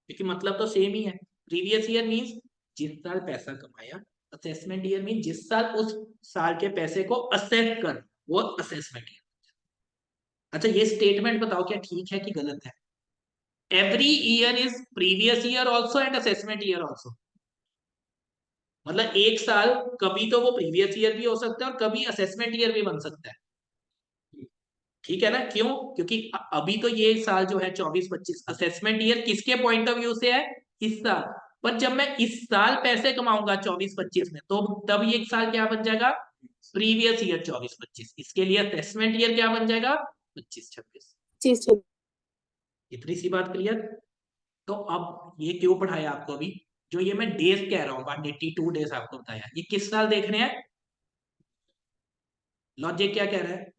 क्योंकि मतलब तो सेम ही है। प्रीवियस ईयर मीन्स जिस साल पैसा कमाया, असेसमेंट ईयर मीन जिस साल उस साल के पैसे को असेस कर, वो असेसमेंट ईयर। अच्छा, ये स्टेटमेंट बताओ क्या ठीक है कि गलत है? Every year is previous year also and assessment year also. मतलब एक साल कभी तो वो प्रीवियस ईयर भी हो सकता है और कभी असेसमेंट ईयर भी बन सकता है। ठीक है ना? क्यों? क्योंकि अभी तो ये साल जो है 24-25 असेसमेंट ईयर किसके पॉइंट ऑफ व्यू से है? इस साल। पर जब मैं इस साल पैसे कमाऊंगा 24-25 में, तो तब ये साल क्या बन जाएगा? Previous year 24-25। इसके लिए असेसमेंट ईयर क्या बन जाएगा? 25-26। चीज। इतनी सी बात क्लियर? तो अब ये क्यों पढ़ाया आपको अभी? जो ये मैं डेज कह रहा हूँ, 182 डेज आपको बताया, ये किस साल देखने हैं? लॉजिक क्या कह रहा है?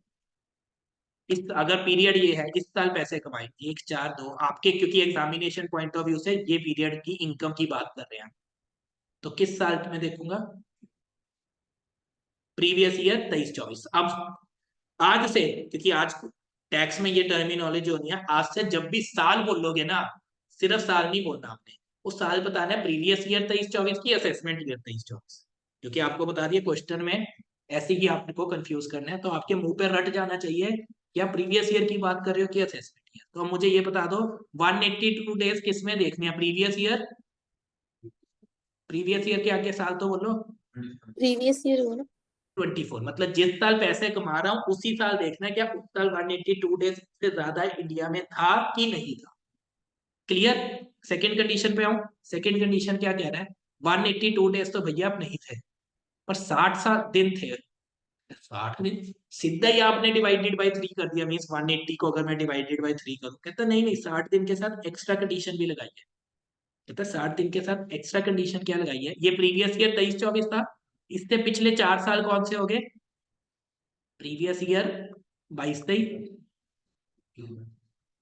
इस, अगर पीरियड ये है, इस साल पैसे कमाए 1, 4, 2 आपके, क्योंकि एग्जामिनेशन पॉइंट ऑफ व्यू से ये पीरियड की इनकम की बात कर रहे हैं, तो किस साल में देखूंगा? Previous year 23-24। अब आज से, क्योंकि आज टैक्स में ये टर्मिनोलॉजी होनी है, आज से जब भी साल बोलोगे ना, सिर्फ साल नहीं बोलना आपने, वो साल बताना है प्रीवियस ईयर 23-24 की, असेसमेंट ईयर 23-24। क्योंकि आपको बता दिया क्वेश्चन में ऐसे ही आपको कंफ्यूज करना है, तो आपके मुंह पे रट जाना चाहिए कि आप प्रीवियस ईयर की बात कर रहे हो कि असेसमेंट ईयर। तो अब मुझे ये बता दो, 182 डेज किस में देखने हैं? Previous year. प्रीवियस ईयर के आगे साल तो बोलो। प्रीवियस ईयर हुआ ना। 24। मतलब जिस साल पैसे कमा रहा हूँ उसी साल देखना है क्या उस साल 182 डेज से ज्यादा इंडिया में था कि नहीं था। क्लियर? सेकंड कंडीशन पे आऊं। सेकंड कंडीशन क्या कह रहा है? 182 डेज तो भैया आप नहीं थे, पर 60 दिन थे। 60 दिन सीधा ही आपने डिवाइडेड बाई 3 कर दिया, मीन्स 180 को अगर मैं डिवाइडेड बाई 3 करूं। कहता नहीं नहीं, 60 दिन के साथ एक्स्ट्रा कंडीशन भी लगाई है। कहता 60 दिन के साथ एक्स्ट्रा कंडीशन क्या लगाई है? ये प्रीवियस ईयर 23-24 था, इससे पिछले 4 साल कौन से हो गए? Previous year 22-23,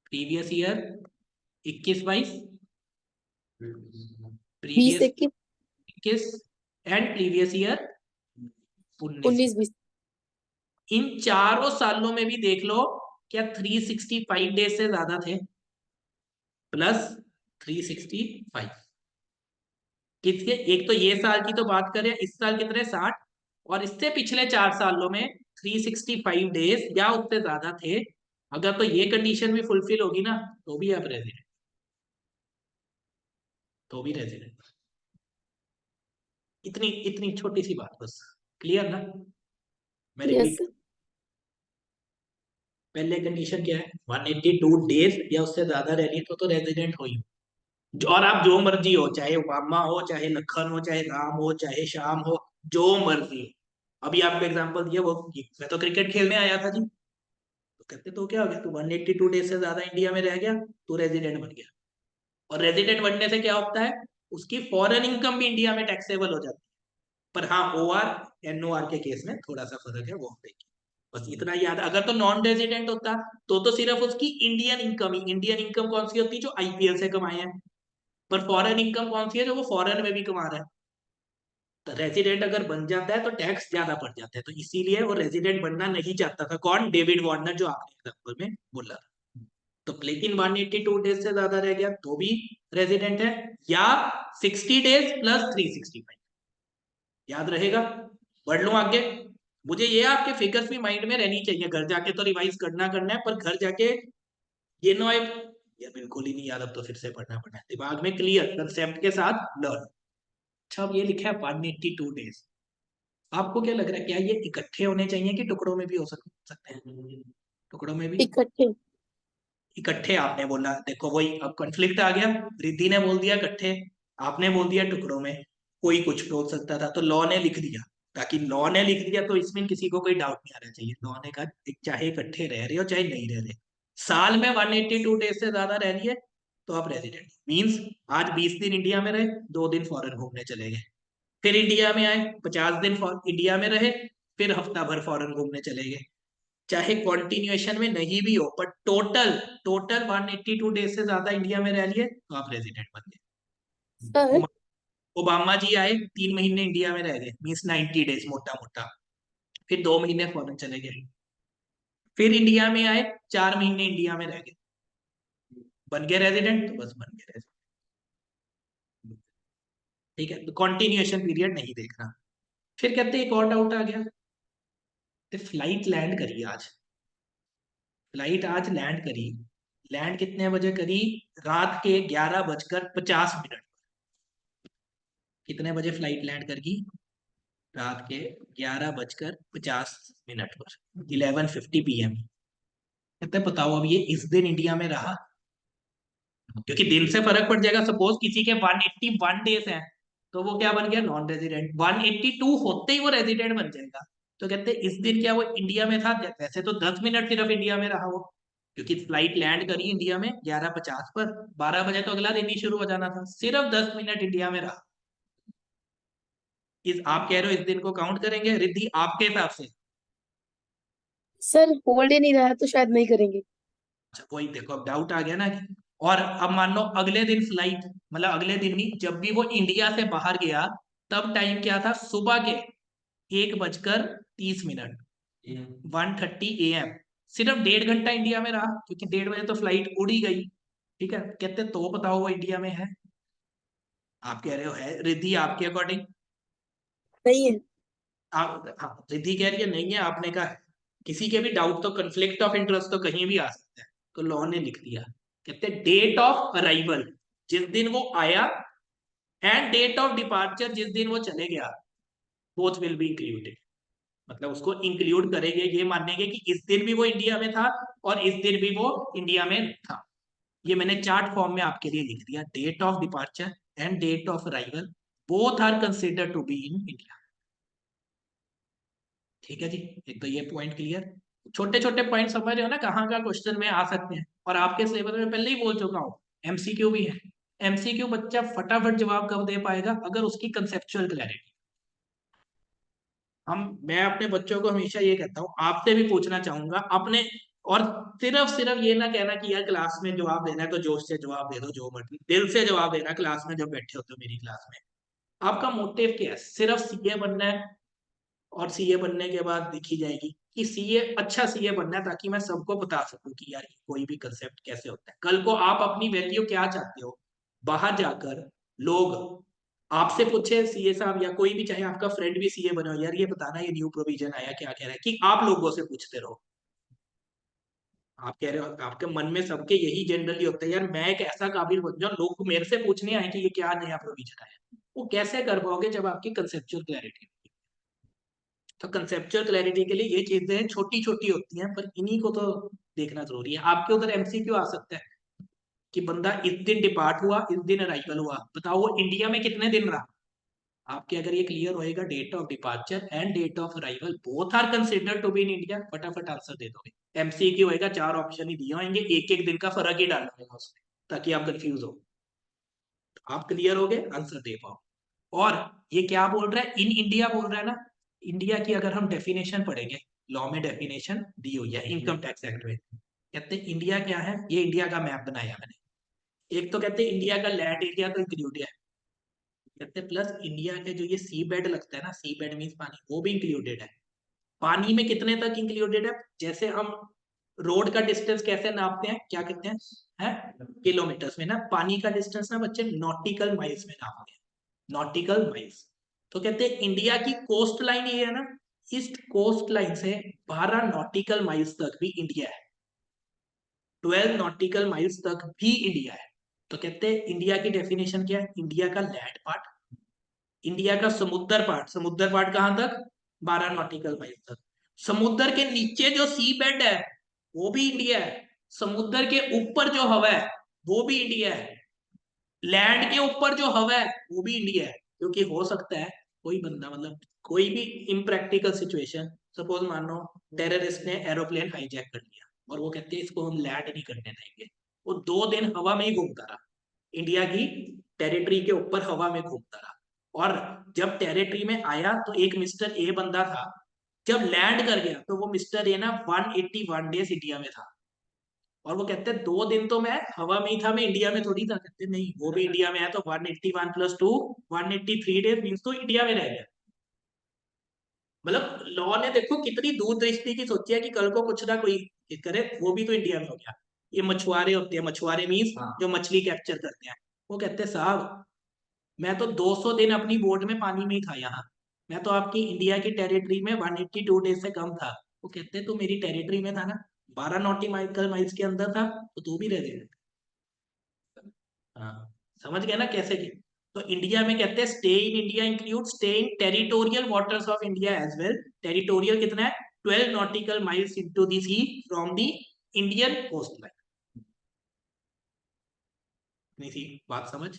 previous year 21-22, 20 previous 21 21, and previous year 19। 19 20। इन चारों सालों में भी देख लो, क्या 365 डेज से ज्यादा थे? प्लस 365 किसके? एक तो ये साल की तो बात करें, इस साल कितने? 60। और इससे पिछले 4 सालों में 365 डेज या उससे ज्यादा थे। अगर तो ये कंडीशन भी फुलफिल होगी ना, तो भी आप रेजिडेंट, तो भी रेजिडेंट। इतनी इतनी छोटी सी बात बस। क्लियर ना? मैं यस रिपीट, सर। पहले कंडीशन क्या है, 182 डेज या उससे ज्यादा रहनी है तो रेजिडेंट हो ही। और आप जो मर्जी हो, चाहे ओबामा हो, चाहे लखन हो, चाहे राम हो, चाहे श्याम हो, जो मर्जी हो। अभी आपको एग्जांपल दिया, वो मैं तो क्रिकेट खेलने आया था जी, तो कहते तो क्या हो गया, तू 182 डेज से ज्यादा इंडिया में रह गया, तू रेजिडेंट बन गया। और रेजिडेंट बनने से क्या होता है, उसकी फॉरेन इनकम भी इंडिया में टैक्सेबल हो जाती है। पर हाँ, ओआर एनओआर के केस में थोड़ा सा फर्क है, वो देखिए। बस इतना याद, अगर तो नॉन रेजिडेंट होता तो सिर्फ उसकी इंडियन इनकम ही, इंडियन इनकम कौन सी होती है, जो आईपीएल से कमाए हैं। पर फॉरेन इनकम कौन सी है, जो वो फॉरेन में भी कमा रहा है। तो रेजिडेंट अगर बन जाता है तो टैक्स ज्यादा पड़ जाता है, तो इसीलिए वो रेजिडेंट बनना नहीं चाहता था। कौन, डेविड वार्नर, जो आपने एग्जाम्पल में बोला था। तो लेकिन 182 डेज से ज्यादा रह गया तो भी रेजिडेंट है, या 60 डेज प्लस 365। याद रहेगा। बढ़ लूं आगे। मुझे ये आपके फिगर्स भी माइंड में रहनी चाहिए, घर जाके तो रिवाइज करना है, पर घर जाके ये नो ये बिल्कुल ही नहीं याद, अब तो फिर से पढ़ना है, दिमाग में क्लियर कंसेप्ट के साथ लर्न। अच्छा, अब ये लिखा है 182 डेज। आपको क्या लग रहा है, क्या ये इकट्ठे होने चाहिए कि टुकड़ों में भी हो सकते हैं? टुकड़ों में भी। इकट्ठे। इकट्ठे आपने बोला, देखो वही अब कॉन्फ्लिक्ट आ गया। रिद्धि ने बोल दिया इकट्ठे, आपने बोल दिया टुकड़ों में। कोई कुछ बोल सकता था, तो लॉ ने लिख दिया। ताकि लॉ ने लिख दिया तो इसमें किसी को कोई डाउट नहीं आना चाहिए। लॉ ने कहा चाहे इकट्ठे रह रहे हो चाहे नहीं रह रहे, साल में 182 डेज से ज्यादा रह रही है तो आप रेजिडेंट मीन्स। आज 20 दिन इंडिया में रहे, 2 दिन फॉरेन घूमने चले गए। फिर इंडिया में आए, 50 दिन इंडिया में रहे, फिर हफ्ता भर फॉरेन घूमने चले गए। चाहे कॉन्टिन्यूएशन में नहीं भी हो, पर टोटल टोटल 182 डेज से ज्यादा इंडिया में रह लिए तो आप रेजिडेंट बन गए। सर ओबामा जी आए, 3 महीने इंडिया में रह गए, मीन्स 90 डेज मोटा मोटा। फिर 2 महीने फॉरेन चले गए। फिर इंडिया में आए, 4 महीने इंडिया में रह गए, बन गए रेजिडेंट, तो बस बन गए रेजिडेंट। ठीक है, तो कॉन्टिन्यूएशन पीरियड नहीं देखना। फिर कहते एक और डाउट आ गया, फ्लाइट लैंड करी आज, फ्लाइट आज लैंड करी। लैंड कितने बजे करी? रात के 11:50। कितने बजे फ्लाइट लैंड करेगी? रात के 11:50 पर, 11:50 PM। कहते हैं बताओ अब ये इस दिन इंडिया में रहा, क्योंकि दिन से फर्क पड़ जाएगा। सपोज किसी के 181 डेज हैं, तो वो क्या बन गया, नॉन रेजिडेंट। 182 होते ही वो रेजिडेंट बन जाएगा। तो कहते हैं इस दिन क्या वो इंडिया में था? वैसे तो 10 मिनट सिर्फ इंडिया में रहा वो, क्योंकि फ्लाइट लैंड करी इंडिया में 11:50 पर, 12 बजे तो अगला दिन ही शुरू हो जाना था, सिर्फ 10 मिनट इंडिया में रहा। आप कह रहे हो इस दिन को काउंट करेंगे रिद्धि आपके हिसाब से? सर होल्ड ही नहीं रहा तो शायद नहीं करेंगे। अच्छा, वही देखो, अब डाउट आ गया ना कि। और अब मान लो अगले दिन फ्लाइट, मतलब अगले दिन नहीं, जब भी वो इंडिया से बाहर गया, तब टाइम क्या था, सुबह के 1:30। 1:30 AM। सिर्फ 1.5 घंटा इंडिया में रहा, क्योंकि 1:30 बजे तो फ्लाइट उड़ ही गई। ठीक है, कहते तो बताओ वो इंडिया में है? आप कह रहे हो है रिद्धि, आपके अकॉर्डिंग? नहीं है। आप, हाँ, रिद्धि कह रही है नहीं है, आपने कहा है। किसी के भी डाउट, तो कन्फ्लिक्ट ऑफ इंटरेस्ट तो कहीं भी आ सकता है। तो लॉ ने लिख दिया, कहते डेट ऑफ अराइवल, जिस दिन वो आया, एंड डेट ऑफ डिपार्चर, जिस दिन वो चले गया, बोथ विल बी इंक्लूडेड। मतलब उसको इंक्लूड करेंगे, ये मानेंगे कि इस दिन भी वो इंडिया में था और इस दिन भी वो इंडिया में था। ये मैंने चार्ट फॉर्म में आपके लिए लिख दिया, date of departure and date of arrival both are consider to be in India. ठीक है जी, एक तो ये पॉइंट क्लियर। छोटे छोटे पॉइंट समझ रहे हो ना, कहाँ का क्वेश्चन में आ सकते हैं। और आपके सिलेबस में पहले ही बोल चुका हूँ, एमसीक्यू भी है। एमसीक्यू बच्चा फटाफट जवाब कब दे पाएगा, अगर उसकी कंसेप्चुअल क्लैरिटी। मैं अपने बच्चों को हमेशा ये कहता हूँ, आपसे भी पूछना चाहूंगा अपने। और सिर्फ सिर्फ ये ना कहना कि यार क्लास में जवाब देना है तो जोश से जवाब दे दो, जो मर्जी, दिल से जवाब देना। क्लास में जब बैठे होते हो मेरी क्लास में, आपका मोटिव क्या है? सिर्फ सीए बनना है, और सीए बनने के बाद देखी जाएगी कि सीए, अच्छा सीए बनना है ताकि मैं सबको बता सकूं कि यार कोई भी कंसेप्ट कैसे होता है। कल को आप अपनी वैल्यू क्या चाहते हो, बाहर जाकर लोग आपसे पूछे, सीए साहब या कोई भी, चाहे आपका फ्रेंड भी सीए बना हो, यार ये बताना ये न्यू प्रोविजन आया क्या कह रहा है, कि आप लोगों से पूछते रहो। आप कह रहे हो आपके मन में सबके यही जनरली होता है, यार मैं एक ऐसा काबिल बन जाऊं लोग मेरे से पूछने आए कि ये क्या नया प्रोविजन आया। वो कैसे कर पाओगे जब आपकी कंसेप्चुअल क्लैरिटी। तो कंसेप्चुअल क्लैरिटी के लिए ये चीजें छोटी छोटी होती हैं, पर इन्हीं को तो देखना जरूरी है। आपके उधर एमसीक्यू आ सकता है कि बंदा इस दिन डिपार्ट हुआ, इस दिन अराइवल हुआ, बताओ वो इंडिया में कितने दिन रहा। आपके अगर ये क्लियर होएगा, date of departure and date of arrival both are considered to be in India, फटाफट आंसर दे दोगे। एमसीक्यू होएगा, 4 ऑप्शन ही दिए होंगे, एक एक दिन का फर्क ही डालना होगा उसमें, ताकि आप कंफ्यूज हो। तो आप क्लियर हो गए, आंसर दे पाओ। और ये क्या बोल रहा है, इन इंडिया बोल रहा है ना। इंडिया की अगर हम डेफिनेशन पढ़ेंगे, लॉ में डेफिनेशन दी हुई है इनकम टैक्स एक्ट में, कहते हैं इंडिया क्या है, ये इंडिया का मैप बनाया मैंने। एक तो कहते हैं इंडिया का लैंड एरिया तो इंक्लूड है, कहते हैं प्लस इंडिया के जो ये सी बेड लगता है ना, सी बेड मीन पानी, वो भी इंक्लूडेड है। पानी में कितने तक इंक्लूडेड है, जैसे हम रोड का डिस्टेंस कैसे नापते हैं, क्या कहते हैं, किलोमीटर्स में ना, पानी का डिस्टेंस ना बच्चे नॉटिकल माइल्स में नापते हैं, नॉटिकल माइल्स। तो कहते हैं इंडिया की कोस्ट लाइन ये है ना, ईस्ट कोस्ट लाइन से 12 नॉटिकल माइल्स तक भी इंडिया है, 12 नॉटिकल माइल्स तक भी इंडिया है। तो कहते हैं इंडिया की डेफिनेशन क्या है, इंडिया का लैंड पार्ट, इंडिया का समुद्र पार्ट कहां तक, 12 नॉटिकल माइल तक। समुद्र के नीचे जो सी बेड है वो भी इंडिया है, समुद्र के ऊपर जो हवा है वो भी इंडिया है, लैंड के ऊपर जो हवा है वो भी इंडिया है। क्योंकि हो सकता है कोई बंदा, मतलब कोई भी इम्प्रैक्टिकल सिचुएशन, सपोज मान लो टेररिस्ट ने एरोप्लेन हाईजैक कर लिया और वो कहते हैं इसको हम लैंड नहीं करने देंगे, वो 2 दिन हवा में ही घूमता रहा, इंडिया की टेरिटरी के ऊपर हवा में घूमता रहा। और जब टेरिटरी में आया तो एक मिस्टर ए बंदा था, जब लैंड कर गया तो वो मिस्टर ए ना 181 डेज इंडिया में था। और वो कहते हैं 2 दिन तो मैं हवा में ही था, मैं इंडिया में थोड़ी था, कहते नहीं वो भी इंडिया में है, तो 181 प्लस 2 183 डेज मीन्स तो इंडिया में रह गया। मतलब लॉ ने देखो कितनी दूरदृष्टि की सोची है कि कल को कुछ ना कोई करे, वो भी तो इंडिया में हो गया। ये मछुआरे होते हैं, मछुआरे मीन्स जो मछली कैप्चर करते हैं, वो कहते हैं साहब मैं तो 200 दिन अपनी बोट में पानी में ही था यहाँ, मैं तो आपकी इंडिया की टेरिटरी में 182 डेज से कम था। वो कहते हैं तू मेरी टेरिटरी में था ना, 12 नॉटिकल माइल्स के अंदर था, तो तू भी रह दे। हाँ, समझ गए ना कैसे की। तो इंडिया में कहते हैं stay in India include stay in territorial waters of India as well. Territorial कितना है, 12 nautical miles into the sea from the Indian coast line. नहीं थी बात समझ।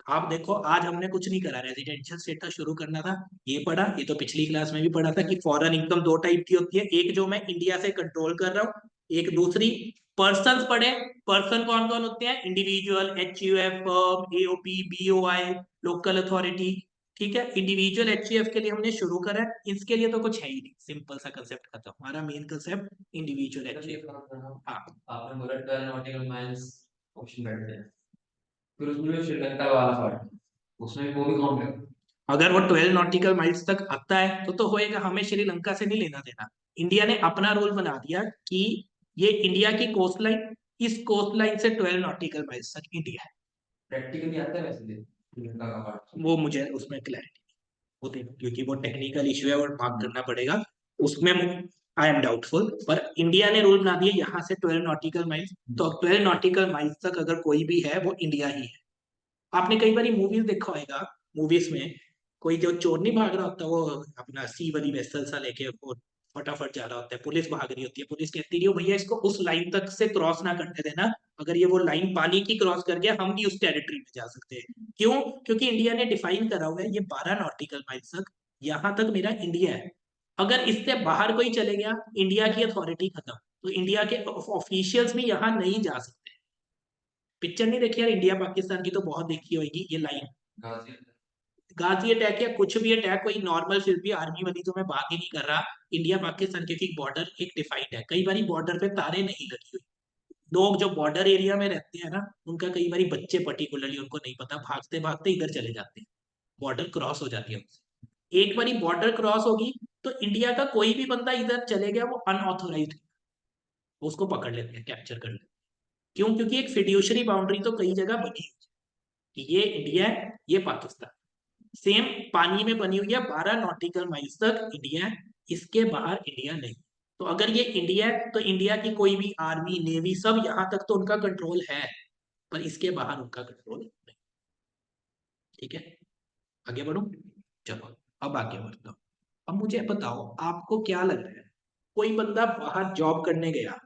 आप देखो आज हमने कुछ नहीं करा, रेजिडेंशियल स्टेटस शुरू करना था, ये पढ़ा, ये तो पिछली क्लास में भी पढ़ा था कि फॉरेन इनकम 2 टाइप की होती है, एक जो मैं इंडिया से कंट्रोल कर रहा हूँ, एक दूसरी पर्सन पढ़े। पर्सन कौन कौन होते हैं, individual, HUF, firm, AOP, BOI, local authority. ठीक है, इंडिविजुअल एचयूएफ के लिए हमने शुरू करा है, इसके लिए तो कुछ है ही नहीं, सिंपल सा कंसेप्ट खत्म, हमारा मेन कंसेप्ट इंडिविजुअल एचयूएफ। हाँ, आपने बोला 12 नॉटिकल माइल्स ऑप्शन बैठते हैं, फिर उसमें जो श्रीलंका वाला पार्ट है, उसमें वो भी काउंट है। अगर वो 12 नॉटिकल माइल्स तक आता है तो होएगा, हमें श्रीलंका से नहीं लेना देना। इंडिया ने अपना रूल बना दिया कि ये इंडिया की कोस्ट लाइन, इस कोस्ट लाइन से 12 नॉटिकल माइल्स तक इंडिया है। प्रैक्टिकली आता है वैसे श्रीलंका का पार्ट। वो मुझे उसमें क्लैरिटी होती, क्योंकि वो टेक्निकल इश्यू है और मार्क करना पड़ेगा उसमें, आई एम डाउटफुल। पर इंडिया ने रूल बना दिया यहाँ से 12 नॉटिकल माइल्स, तो 12 नॉटिकल माइल्स तक अगर कोई भी है वो इंडिया ही है। आपने कई बार मूवीज देखा होगा, मूवीज में कोई जो चोर नहीं भाग रहा होता, वो अपना सी वाली वेसल सा लेके वो फटाफट जा रहा होता है, पुलिस भाग रही होती है, पुलिस कहती है भैया इसको उस लाइन तक से क्रॉस ना करने देना, अगर ये वो लाइन पानी की क्रॉस कर गया हम भी उस टेरिटरी में जा सकते हैं। क्यों, क्योंकि इंडिया ने डिफाइन करा हुआ है ये 12 नॉटिकल माइल्स तक, यहां तक मेरा इंडिया है। अगर इससे बाहर कोई चले गया, इंडिया की अथॉरिटी खत्म, तो इंडिया के ऑफिशियल्स भी यहाँ नहीं जा सकते। पिक्चर नहीं देखी यार, इंडिया पाकिस्तान की तो बहुत देखी होगी ये लाइन, गाजी अटैक या कुछ भी अटैक, कोई नॉर्मल फिर भी आर्मी वाली तो मैं बात ही नहीं कर रहा, इंडिया पाकिस्तान क्योंकि बॉर्डर एक डिफाइंड है, कई बार बॉर्डर पे तारे नहीं लगी हुई, लोग जो बॉर्डर एरिया में रहते हैं ना, उनका कई बार बच्चे पर्टिकुलरली उनको नहीं पता, भागते भागते इधर चले जाते हैं, बॉर्डर क्रॉस हो जाती है उनसे। एक बार बॉर्डर क्रॉस होगी तो इंडिया का कोई भी बंदा इधर चले गया वो अनऑथोराइज, उसको पकड़ लेते हैं, कैप्चर कर लेते हैं। क्यों, क्योंकि एक फिड्यूशरी बाउंड्री तो कई जगह बनी हुई है कि ये इंडिया है, ये पाकिस्तान, सेम पानी में बनी हुई है, 12 नॉटिकल माइल्स तक इंडिया है, इसके बाहर इंडिया नहीं। तो अगर ये इंडिया है तो इंडिया की कोई भी आर्मी नेवी सब यहां तक तो उनका कंट्रोल है, पर इसके बाहर उनका कंट्रोल नहीं। ठीक है, आगे बढ़ू, चलो अब आगे बढ़ता हूं। अब मुझे बताओ, आपको क्या लग रहा है, कोई बंदा बाहर जॉब करने गया,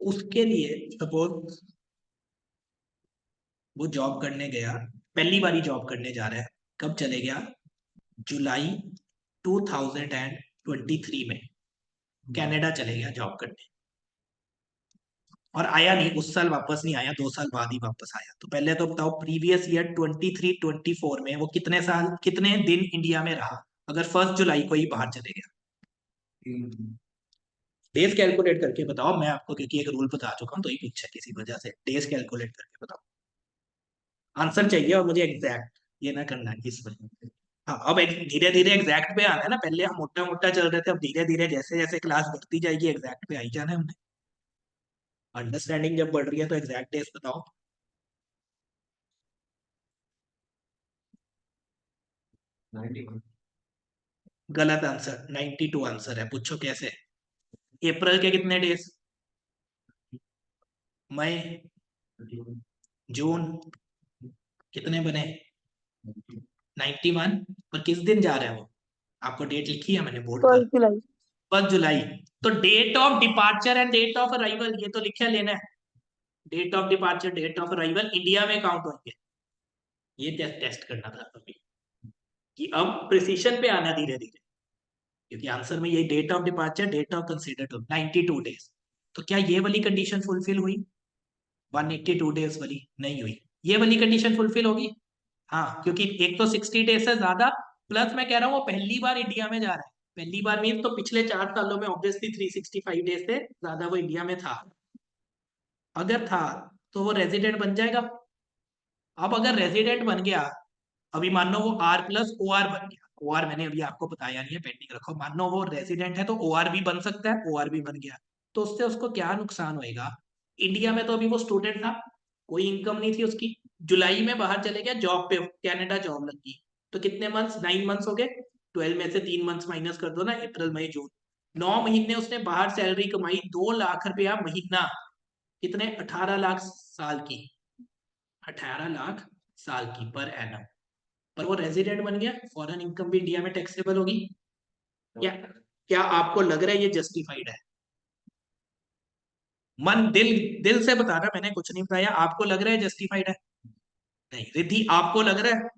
उसके लिए सपोज वो जॉब करने गया, पहली बारी जॉब करने जा रहा है, कब चले गया, जुलाई 2023 में कनाडा चले गया जॉब करने, और आया नहीं, उस साल वापस नहीं आया, 2 साल बाद ही वापस आया। तो पहले तो बताओ प्रीवियस ईयर 23-24 में वो कितने साल कितने दिन इंडिया में रहा, अगर 1 जुलाई को ही बाहर चले गया। डेज कैलकुलेट करके बताओ, मैं आपको क्योंकि एक रूल बता चुका हूँ तो ही पूछा किसी वजह से, डेज कैलकुलेट करके बताओ, आंसर चाहिए और मुझे एग्जैक्ट, ये ना करना है इस वजह। हाँ, अब धीरे धीरे एग्जैक्ट पे आना है ना, पहले हम मोटा मोटा चल रहे थे, अब धीरे धीरे जैसे जैसे क्लास बढ़ती जाएगी एग्जैक्ट पे आई जाना है हमने। अंडरस्टैंडिंग जब बढ़ रही है तो एग्जैक्ट डेज बताओ। 91 गलत आंसर, 92 आंसर है, पूछो कैसे। अप्रैल के कितने डेज, मई, 31 जून, कितने बने, 91। पर किस दिन जा रहे हैं वो, आपको डेट लिखी है मैंने बोर्ड पर, 1 जुलाई। 1 जुलाई। तो date of departure and date of arrival ये तो लिखा लेना है, date of departure date of arrival India में काउंट होंगे, ये टेस्ट करना था अभी, कि अब प्रिसीशन पे आना धीरे धीरे, क्योंकि आंसर में ये date of departure date of considered 92 days. तो क्या ये वाली कंडीशन फुलफिल हुई, 182 डेज वाली नहीं हुई, ये वाली कंडीशन फुलफिल होगी। हाँ, क्योंकि एक तो 60 डेज से ज्यादा, प्लस मैं कह रहा हूँ वो पहली बार इंडिया में जा रहा है, पहली बार मीन तो पिछले 4 सालों में ऑब्वियसली 365 डेज से ज्यादा वो इंडिया में था, अगर था तो वो रेजिडेंट बन जाएगा। अब अगर रेजिडेंट बन गया, अभी मान लो वो आर प्लस ओ आर बन गया, ओ आर मैंने अभी आपको बताया नहीं है, पेंडिंग रखो, मान लो वो रेजिडेंट है तो ओ आर भी बन सकता है, ओ आर भी बन गया, तो उससे उसको क्या नुकसान होएगा, इंडिया में तो अभी वो स्टूडेंट था, कोई इनकम नहीं थी उसकी, जुलाई में बाहर चले गया जॉब पे, कनाडा जॉब लगी, तो कितने मंथ्स, 9 मंथ्स हो गए, 12 में से 3 मंथ्स माइनस कर दो ना, अप्रैल मई जून, 9 महीने उसने बाहर सैलरी कमाई, 2 लाख रुपया महीना, कितने, 18 लाख साल की, 18 लाख साल की पर एनम, पर वो रेजिडेंट बन गया, फॉरेन इनकम भी इंडिया में टैक्सेबल होगी। क्या क्या आपको लग रहा है ये जस्टिफाइड है, मन दिल दिल से बताना, मैंने कुछ नहीं बताया, आपको लग रहा है जस्टिफाइड है, नहीं रिद्धि आपको लग रहा है,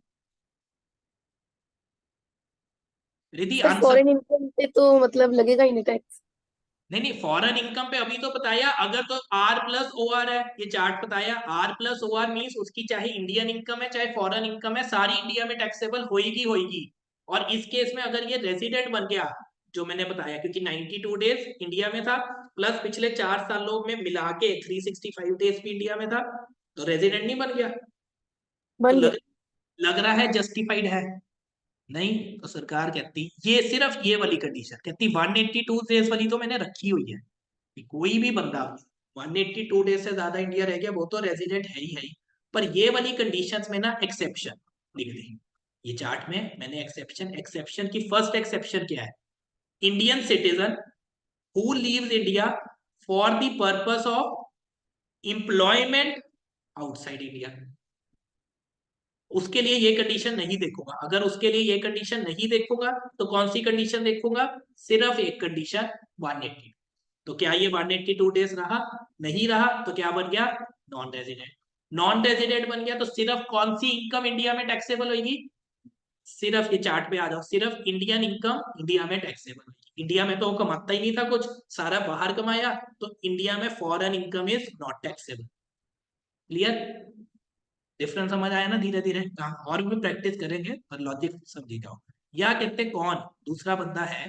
Riddhi sir answer, foreign income पे तो मतलब लगेगा ही नहीं टैक्स। नहीं नहीं फॉरेन इनकम पे अभी तो बताया, अगर तो आर प्लस ओ आर है, ये चार्ट बताया, R plus O R mean उसकी चाहे इंडियन इनकम है चाहे फॉरेन इनकम है, सारी इंडिया में टैक्सेबल होगी होगी, और इस केस में अगर ये रेजिडेंट बन गया, जो मैंने बताया, क्योंकि 92 डेज इंडिया में था, प्लस पिछले 4 सालों में मिला के 365 डेज भी इंडिया में था, तो रेजिडेंट नहीं बन गया, तो बन गया। लग रहा है जस्टिफाइड है, नहीं तो सरकार कहती ये सिर्फ ये वाली कंडीशन कहती, 182 डेज वाली तो मैंने रखी हुई है कि कोई भी बंदा 182 डेज से ज्यादा इंडिया रह गया वो तो रेजिडेंट है ही, पर ये वाली कंडीशंस में ना एक्सेप्शन लिख दी, ये चार्ट में मैंने एक्सेप्शन, एक्सेप्शन की फर्स्ट एक्सेप्शन क्या है, Indian citizen who leaves India for the purpose of employment outside India, उसके लिए ये कंडीशन नहीं देखूंगा, अगर उसके लिए ये कंडीशन नहीं देखूंगा तो कौन सी कंडीशन देखूंगा, सिर्फ एक कंडीशन 180, तो क्या ये 182 डेज रहा, नहीं रहा, तो क्या बन गया, नॉन रेजिडेंट, नॉन रेजिडेंट बन गया तो सिर्फ कौन सी इनकम इंडिया में टैक्सेबल होगी, सिर्फ ये चार्ट पे आ जाओ, सिर्फ इंडियन इनकम इंडिया में टैक्सेबल होगी, इंडिया में तो वो कमाता ही नहीं था कुछ, सारा बाहर कमाया, तो इंडिया में foreign income is not taxable, clear, difference समझ आया ना, धीरे धीरे हाँ, और भी प्रैक्टिस करेंगे पर लॉजिक समझी जाओ। या कहते कौन, दूसरा बंदा है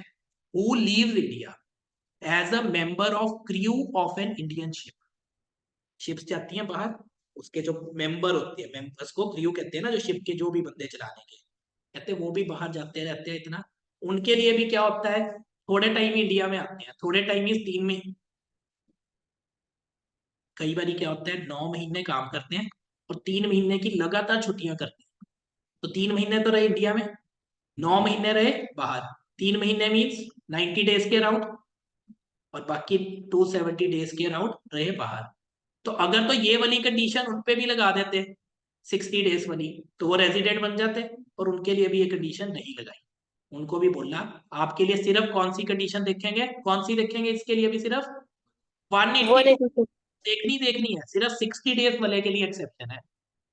who leaves India as a member of crew of an Indian ship, ships जाती हैं बाहर, उसके जो मेंबर होते हैं, मेंबर्स को क्रू कहते हैं ना, जो शिप के जो भी बंदे चलाने के, कहते हैं वो भी बाहर जाते रहते हैं इतना, उनके लिए भी क्या होता है, थोड़े टाइम ही इंडिया में आते हैं, थोड़े टाइम ही 3 महीने, कई बार क्या होता है 9 महीने काम करते हैं और 3 महीने की लगातार छुट्टियां करते हैं, तो 3 महीने तो रहे इंडिया में, 9 महीने रहे बाहर, 3 महीने मीन्स 90 डेज के अराउंड, और बाकी 270 डेज के अराउंड रहे बाहर, तो अगर तो ये वाली कंडीशन उन पे भी लगा देते 60 डेज वाली, तो वो रेजिडेंट बन जाते, और उनके लिए भी ये कंडीशन नहीं लगाई, उनको भी बोलना आपके लिए सिर्फ कौन सी कंडीशन देखेंगे, कौन सी देखेंगे इसके लिए भी सिर्फ 182 182। देखनी है, सिर्फ 60 डेज वाले के लिए एक्सेप्शन है।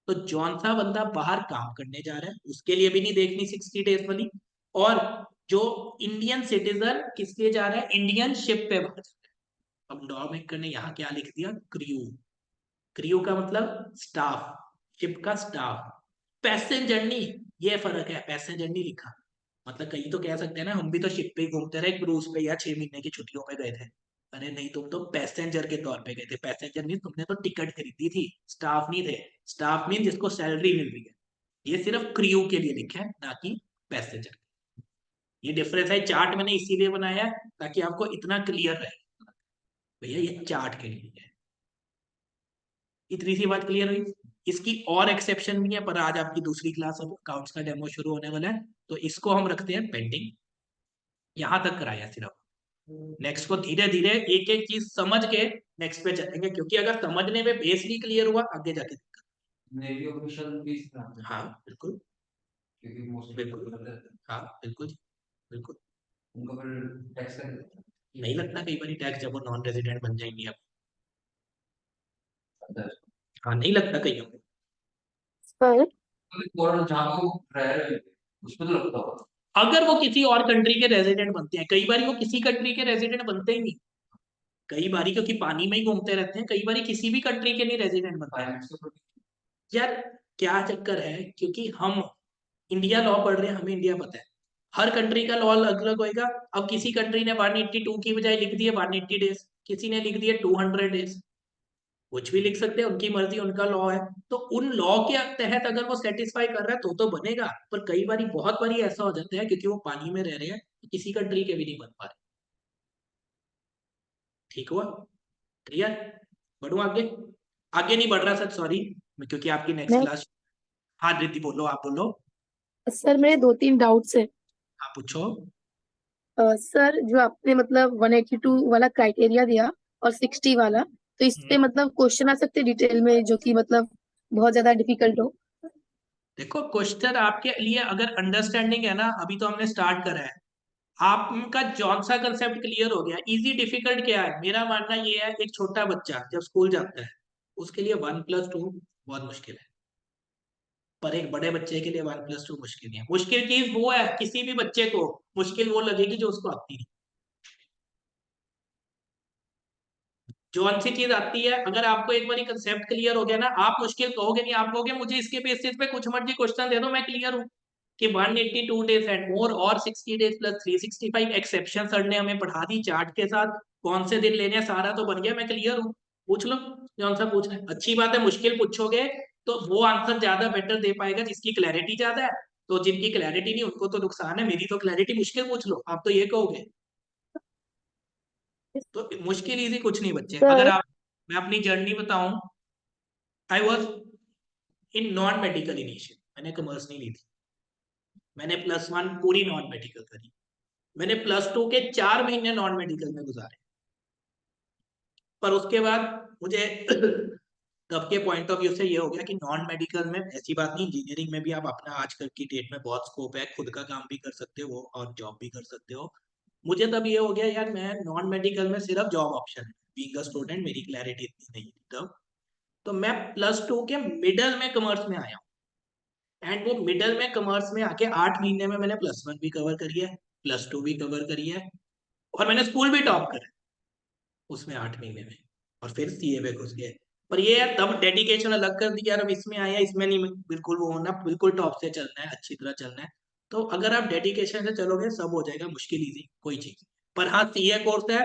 तो जौन सा बंदा बाहर काम करने जा रहा है उसके लिए भी नहीं देखनी 60 डेज वाली, और जो इंडियन सिटीजन किस लिए जा रहा है, इंडियन शिप पे बाहर जा रहा है। अब लॉ मेकर ने यहाँ क्या लिख दिया, क्रू। क्रू का मतलब स्टाफ, शिप का स्टाफ, पैसेंजर नहीं। ये फर्क है, पैसेंजर नहीं लिखा। मतलब कहीं तो कह सकते हैं ना हम भी तो शिप पे ही घूमते रहे क्रूज पे या 6 महीने की छुट्टियों पे गए थे। अरे नहीं, तुम तो पैसेंजर के तौर पे गए थे। पैसेंजर नहीं, तुमने तो टिकट खरीदी थी, स्टाफ नहीं थे। स्टाफ मीन जिसको सैलरी मिल रही है। ये सिर्फ क्रू के लिए लिखा है, ना कि पैसेंजर। ये डिफरेंस है, चार्ट मैंने इसीलिए बनाया है ताकि आपको इतना क्लियर रहे भैया ये चार्ट के लिए है। इतनी सी बात क्लियर हुई। इसकी और एक्सेप्शन भी है, पर आज आपकी दूसरी क्लास अब अकाउंट्स का डेमो शुरू होने वाला है, तो इसको हम रखते हैं पेंडिंग। यहां तक कराया सिर्फ। नेक्स्ट को धीरे धीरे एक एक चीज समझ के नेक्स्ट पे चलेंगे, क्योंकि अगर समझने में बेस नहीं क्लियर हुआ आगे जाके दिक्कत। नेवी ऑफिशियल भी इस तरह से, हाँ बिल्कुल, क्योंकि मोस्टली बिल्कुल, हाँ बिल्कुल जी, बिल्कुल। उनको फिर टैक्स कर देते नहीं लगता कई बार टैक्स जब वो नॉन रेजिडेंट बन जाएंगे अब। हैं। हाँ नहीं लगता कईयों को। पर तो फॉरेन जहाँ पे वो रह रहे हैं उसमें तो लगता होगा। अगर वो किसी और कंट्री के रेजिडेंट बनते हैं, कई बार वो किसी कंट्री के रेजिडेंट बनते ही नहीं। कई बारी क्योंकि पानी में ही घूमते रहते हैं, कई बारी किसी भी कंट्री के नहीं रेजिडेंट बनते हैं। फाइनेंस का यार क्या चक्कर है, क्योंकि हम इंडिया लॉ पढ़ रहे हैं, हमें इंडिया पता है। हर कंट्री का लॉ अलग अलग होएगा। अब किसी कंट्री ने 182 की बजाय लिख दिए 180 डेज, किसी ने लिख दिए 200 डेज। कुछ भी लिख सकते हैं, उनकी मर्जी, उनका लॉ है। तो उन लॉ के तहत अगर वो सेटिस्फाई कर रहा है तो बनेगा। पर कई बारी बहुत बारी ऐसा हो जाता है क्योंकि वो पानी में रह रहे हैं, तो किसी कंट्री के भी नहीं बन पा रहे। ठीक हुआ, क्लियर? बढ़ू आगे? आगे नहीं बढ़ रहा सर, सॉरी, क्योंकि आपकी नेक्स्ट मैं क्लास। हाँ रिद्धि बोलो, आप बोलो। सर मेरे 2-3 डाउट्स है। आप पूछो। सर जो आपने मतलब 182 वाला क्राइटेरिया दिया और 60 वाला, तो इस पे मतलब क्वेश्चन आ सकते डिटेल में जो कि मतलब बहुत ज्यादा डिफिकल्ट हो। देखो क्वेश्चन आपके लिए अगर अंडरस्टैंडिंग है ना, अभी तो हमने स्टार्ट करा है। आपका जौन सा कंसेप्ट क्लियर हो गया, इजी डिफिकल्ट क्या है, मेरा मानना ये है एक छोटा बच्चा जब स्कूल जाता है उसके लिए 1+2 बहुत मुश्किल है। पर एक बड़े बच्चे के लिए 1+2 मुश्किल नहीं है। मुश्किल चीज वो है, किसी भी बच्चे को मुश्किल वो लगेगी जो उसको आती नहीं। जौन सी चीज आती है, अगर आपको एक बार कंसेप्ट क्लियर हो गया ना, आप मुश्किल कहोगे नहीं। आप कहोगे मुझे इसके बेसिस पे कुछ मर्जी क्वेश्चन दे दो, मैं क्लियर हूँ। कि 182 डेज एंड मोर और 60 डेज प्लस 365 एक्सेप्शन सर ने हमें पढ़ा दी चार्ट के साथ। कौन से दिन लेने हैं सारा तो बन गया, मैं क्लियर हूँ। पूछ लो कौन सा पूछना है। अच्छी बात है, मुश्किल पूछोगे तो वो आंसर ज्यादा बेटर दे पाएगा जिसकी क्लैरिटी ज्यादा है। तो जिनकी क्लैरिटी नहीं उनको तो नुकसान है, मेरी तो क्लैरिटी, मुश्किल पूछ लो आप तो ये कहोगे। तो मुश्किल इजी कुछ नहीं बच्चे। अगर सर आप, मैं अपनी जर्नी बताऊं, I was in non medical initial, मैंने कॉमर्स नहीं ली थी। मैंने +1 पूरी नॉन मेडिकल करी। मैंने +2 के 4 महीने नॉन मेडिकल में गुजारे। पर उसके बाद मुझे तब के पॉइंट ऑफ व्यू से ये हो गया कि नॉन मेडिकल में ऐसी बात नहीं, इंजीनियरिंग में भी आप अपना आजकल की डेट में बहुत स्कोप है, खुद का काम भी कर सकते हो और जॉब भी कर सकते हो। मुझे तब ये हो गया यार मैं नॉन मेडिकल में सिर्फ जॉब ऑप्शन है, बीइंग अ स्टूडेंट मेरी क्लैरिटी इतनी नहीं थी तब। तो मैं +2 के मिडल में कॉमर्स में आया हूँ। एंड वो मिडल में कॉमर्स में आके 8 महीने में मैंने +1 भी कवर करी है, +2 भी कवर करी है, और मैंने स्कूल भी टॉप करा उसमें 8 महीने में। और फिर सीए में घुस गए। पर ये है तब डेडिकेशन अलग कर दी यार, अब इसमें आया, इसमें नहीं बिल्कुल वो होना, बिल्कुल टॉप से चलना है, अच्छी तरह चलना है। तो अगर आप डेडिकेशन से चलोगे सब हो जाएगा, मुश्किल इजी कोई चीज। पर हाँ सीए कोर्स है,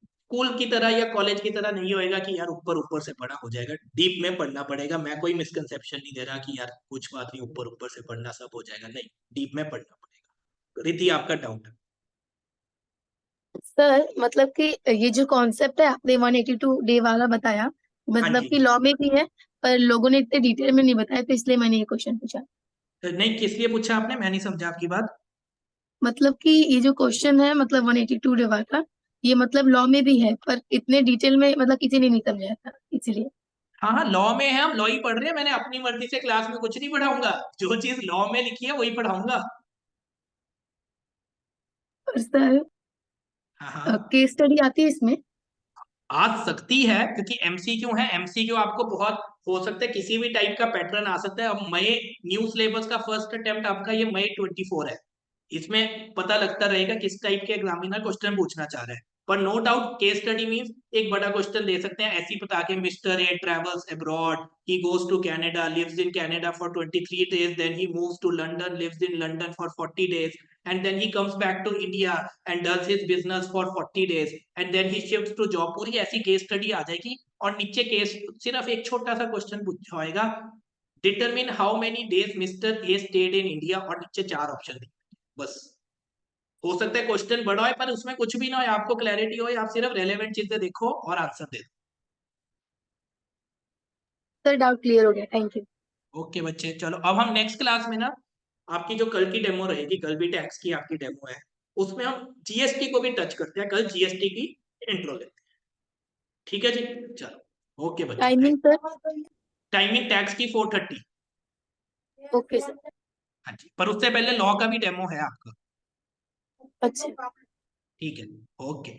स्कूल की तरह या कॉलेज की तरह नहीं होएगा कि यार ऊपर ऊपर से पढ़ा हो जाएगा, डीप में पढ़ना पड़ेगा। मैं कोई मिसकंसेप्शन नहीं दे रहा कि यार कुछ बात नहीं ऊपर ऊपर से पढ़ना सब हो जाएगा, नहीं, डीप में पढ़ना पड़ेगा। रिद्धि आपका डाउट है? सर मतलब कि ये जो कॉन्सेप्ट है आपने 182 डे वाला बताया, हाँ मतलब जी। कि लॉ में भी है, पर लोगों ने इतने डिटेल में नहीं बताया, तो इसलिए मैंने ये क्वेश्चन पूछा। तो नहीं, किस लिए पूछा आपने, मैं नहीं समझा आपकी बात। मतलब कि ये जो क्वेश्चन है मतलब 182 डे वाला, ये मतलब लॉ में भी है, पर इतने डिटेल में मतलब किसी ने नहीं समझाया था, इसीलिए। हाँ हाँ लॉ में है, हम लॉ ही पढ़ रहे हैं। मैंने अपनी मर्जी से क्लास में कुछ नहीं पढ़ाऊंगा, जो चीज लॉ में लिखी है वही पढ़ाऊंगा। और सर हाँ हाँ, केस स्टडी आती है इसमें? आ सकती है क्योंकि एमसीक्यू है। एमसीक्यू आपको बहुत हो सकता है, किसी भी टाइप का पैटर्न आ सकता है। अब मई न्यू सिलेबस का फर्स्ट अटेम्प्ट आपका ये मई 24 है, इसमें पता लगता रहेगा किस टाइप के एग्जामिनर क्वेश्चन पूछना चाह रहे हैं। पर no doubt case study means एक बड़ा क्वेश्चन दे सकते हैं ऐसे ही बता के, mister A travels abroad, he goes to Canada, lives in Canada for 23 days, then he moves to London, lives in London for 40 days, and then he comes back to India and does his business for 40 days, and then he shifts to job। पूरी ऐसी case study आ जाएगी और नीचे case सिर्फ एक छोटा सा question पूछा होगा, determine how many days mister A stayed in India, और नीचे 4 ऑप्शन बस। हो सकता है क्वेश्चन बड़ा हो पर उसमें कुछ भी ना हो, आपको क्लैरिटी हो, आप सिर्फ रेलेवेंट चीजें देखो और आंसर दे सर डाउट क्लियर हो गया, थैंक यू। दो। ओके बच्चे, चलो अब हम नेक्स्ट क्लास में ना, आपकी जो कल की डेमो रहेगी, कल भी टैक्स की आपकी डेमो है, उसमें हम जीएसटी को भी टच करते हैं। कल जीएसटी की इंट्रो लेते हैं, ठीक है जी। चलो ओके बच्चे, टाइमिंग सर? टाइमिंग टैक्स की 4:30। Okay sir. हाँ जी, पर उससे पहले लॉ का भी डेमो है आपका, अच्छा। ठीक है। ओके।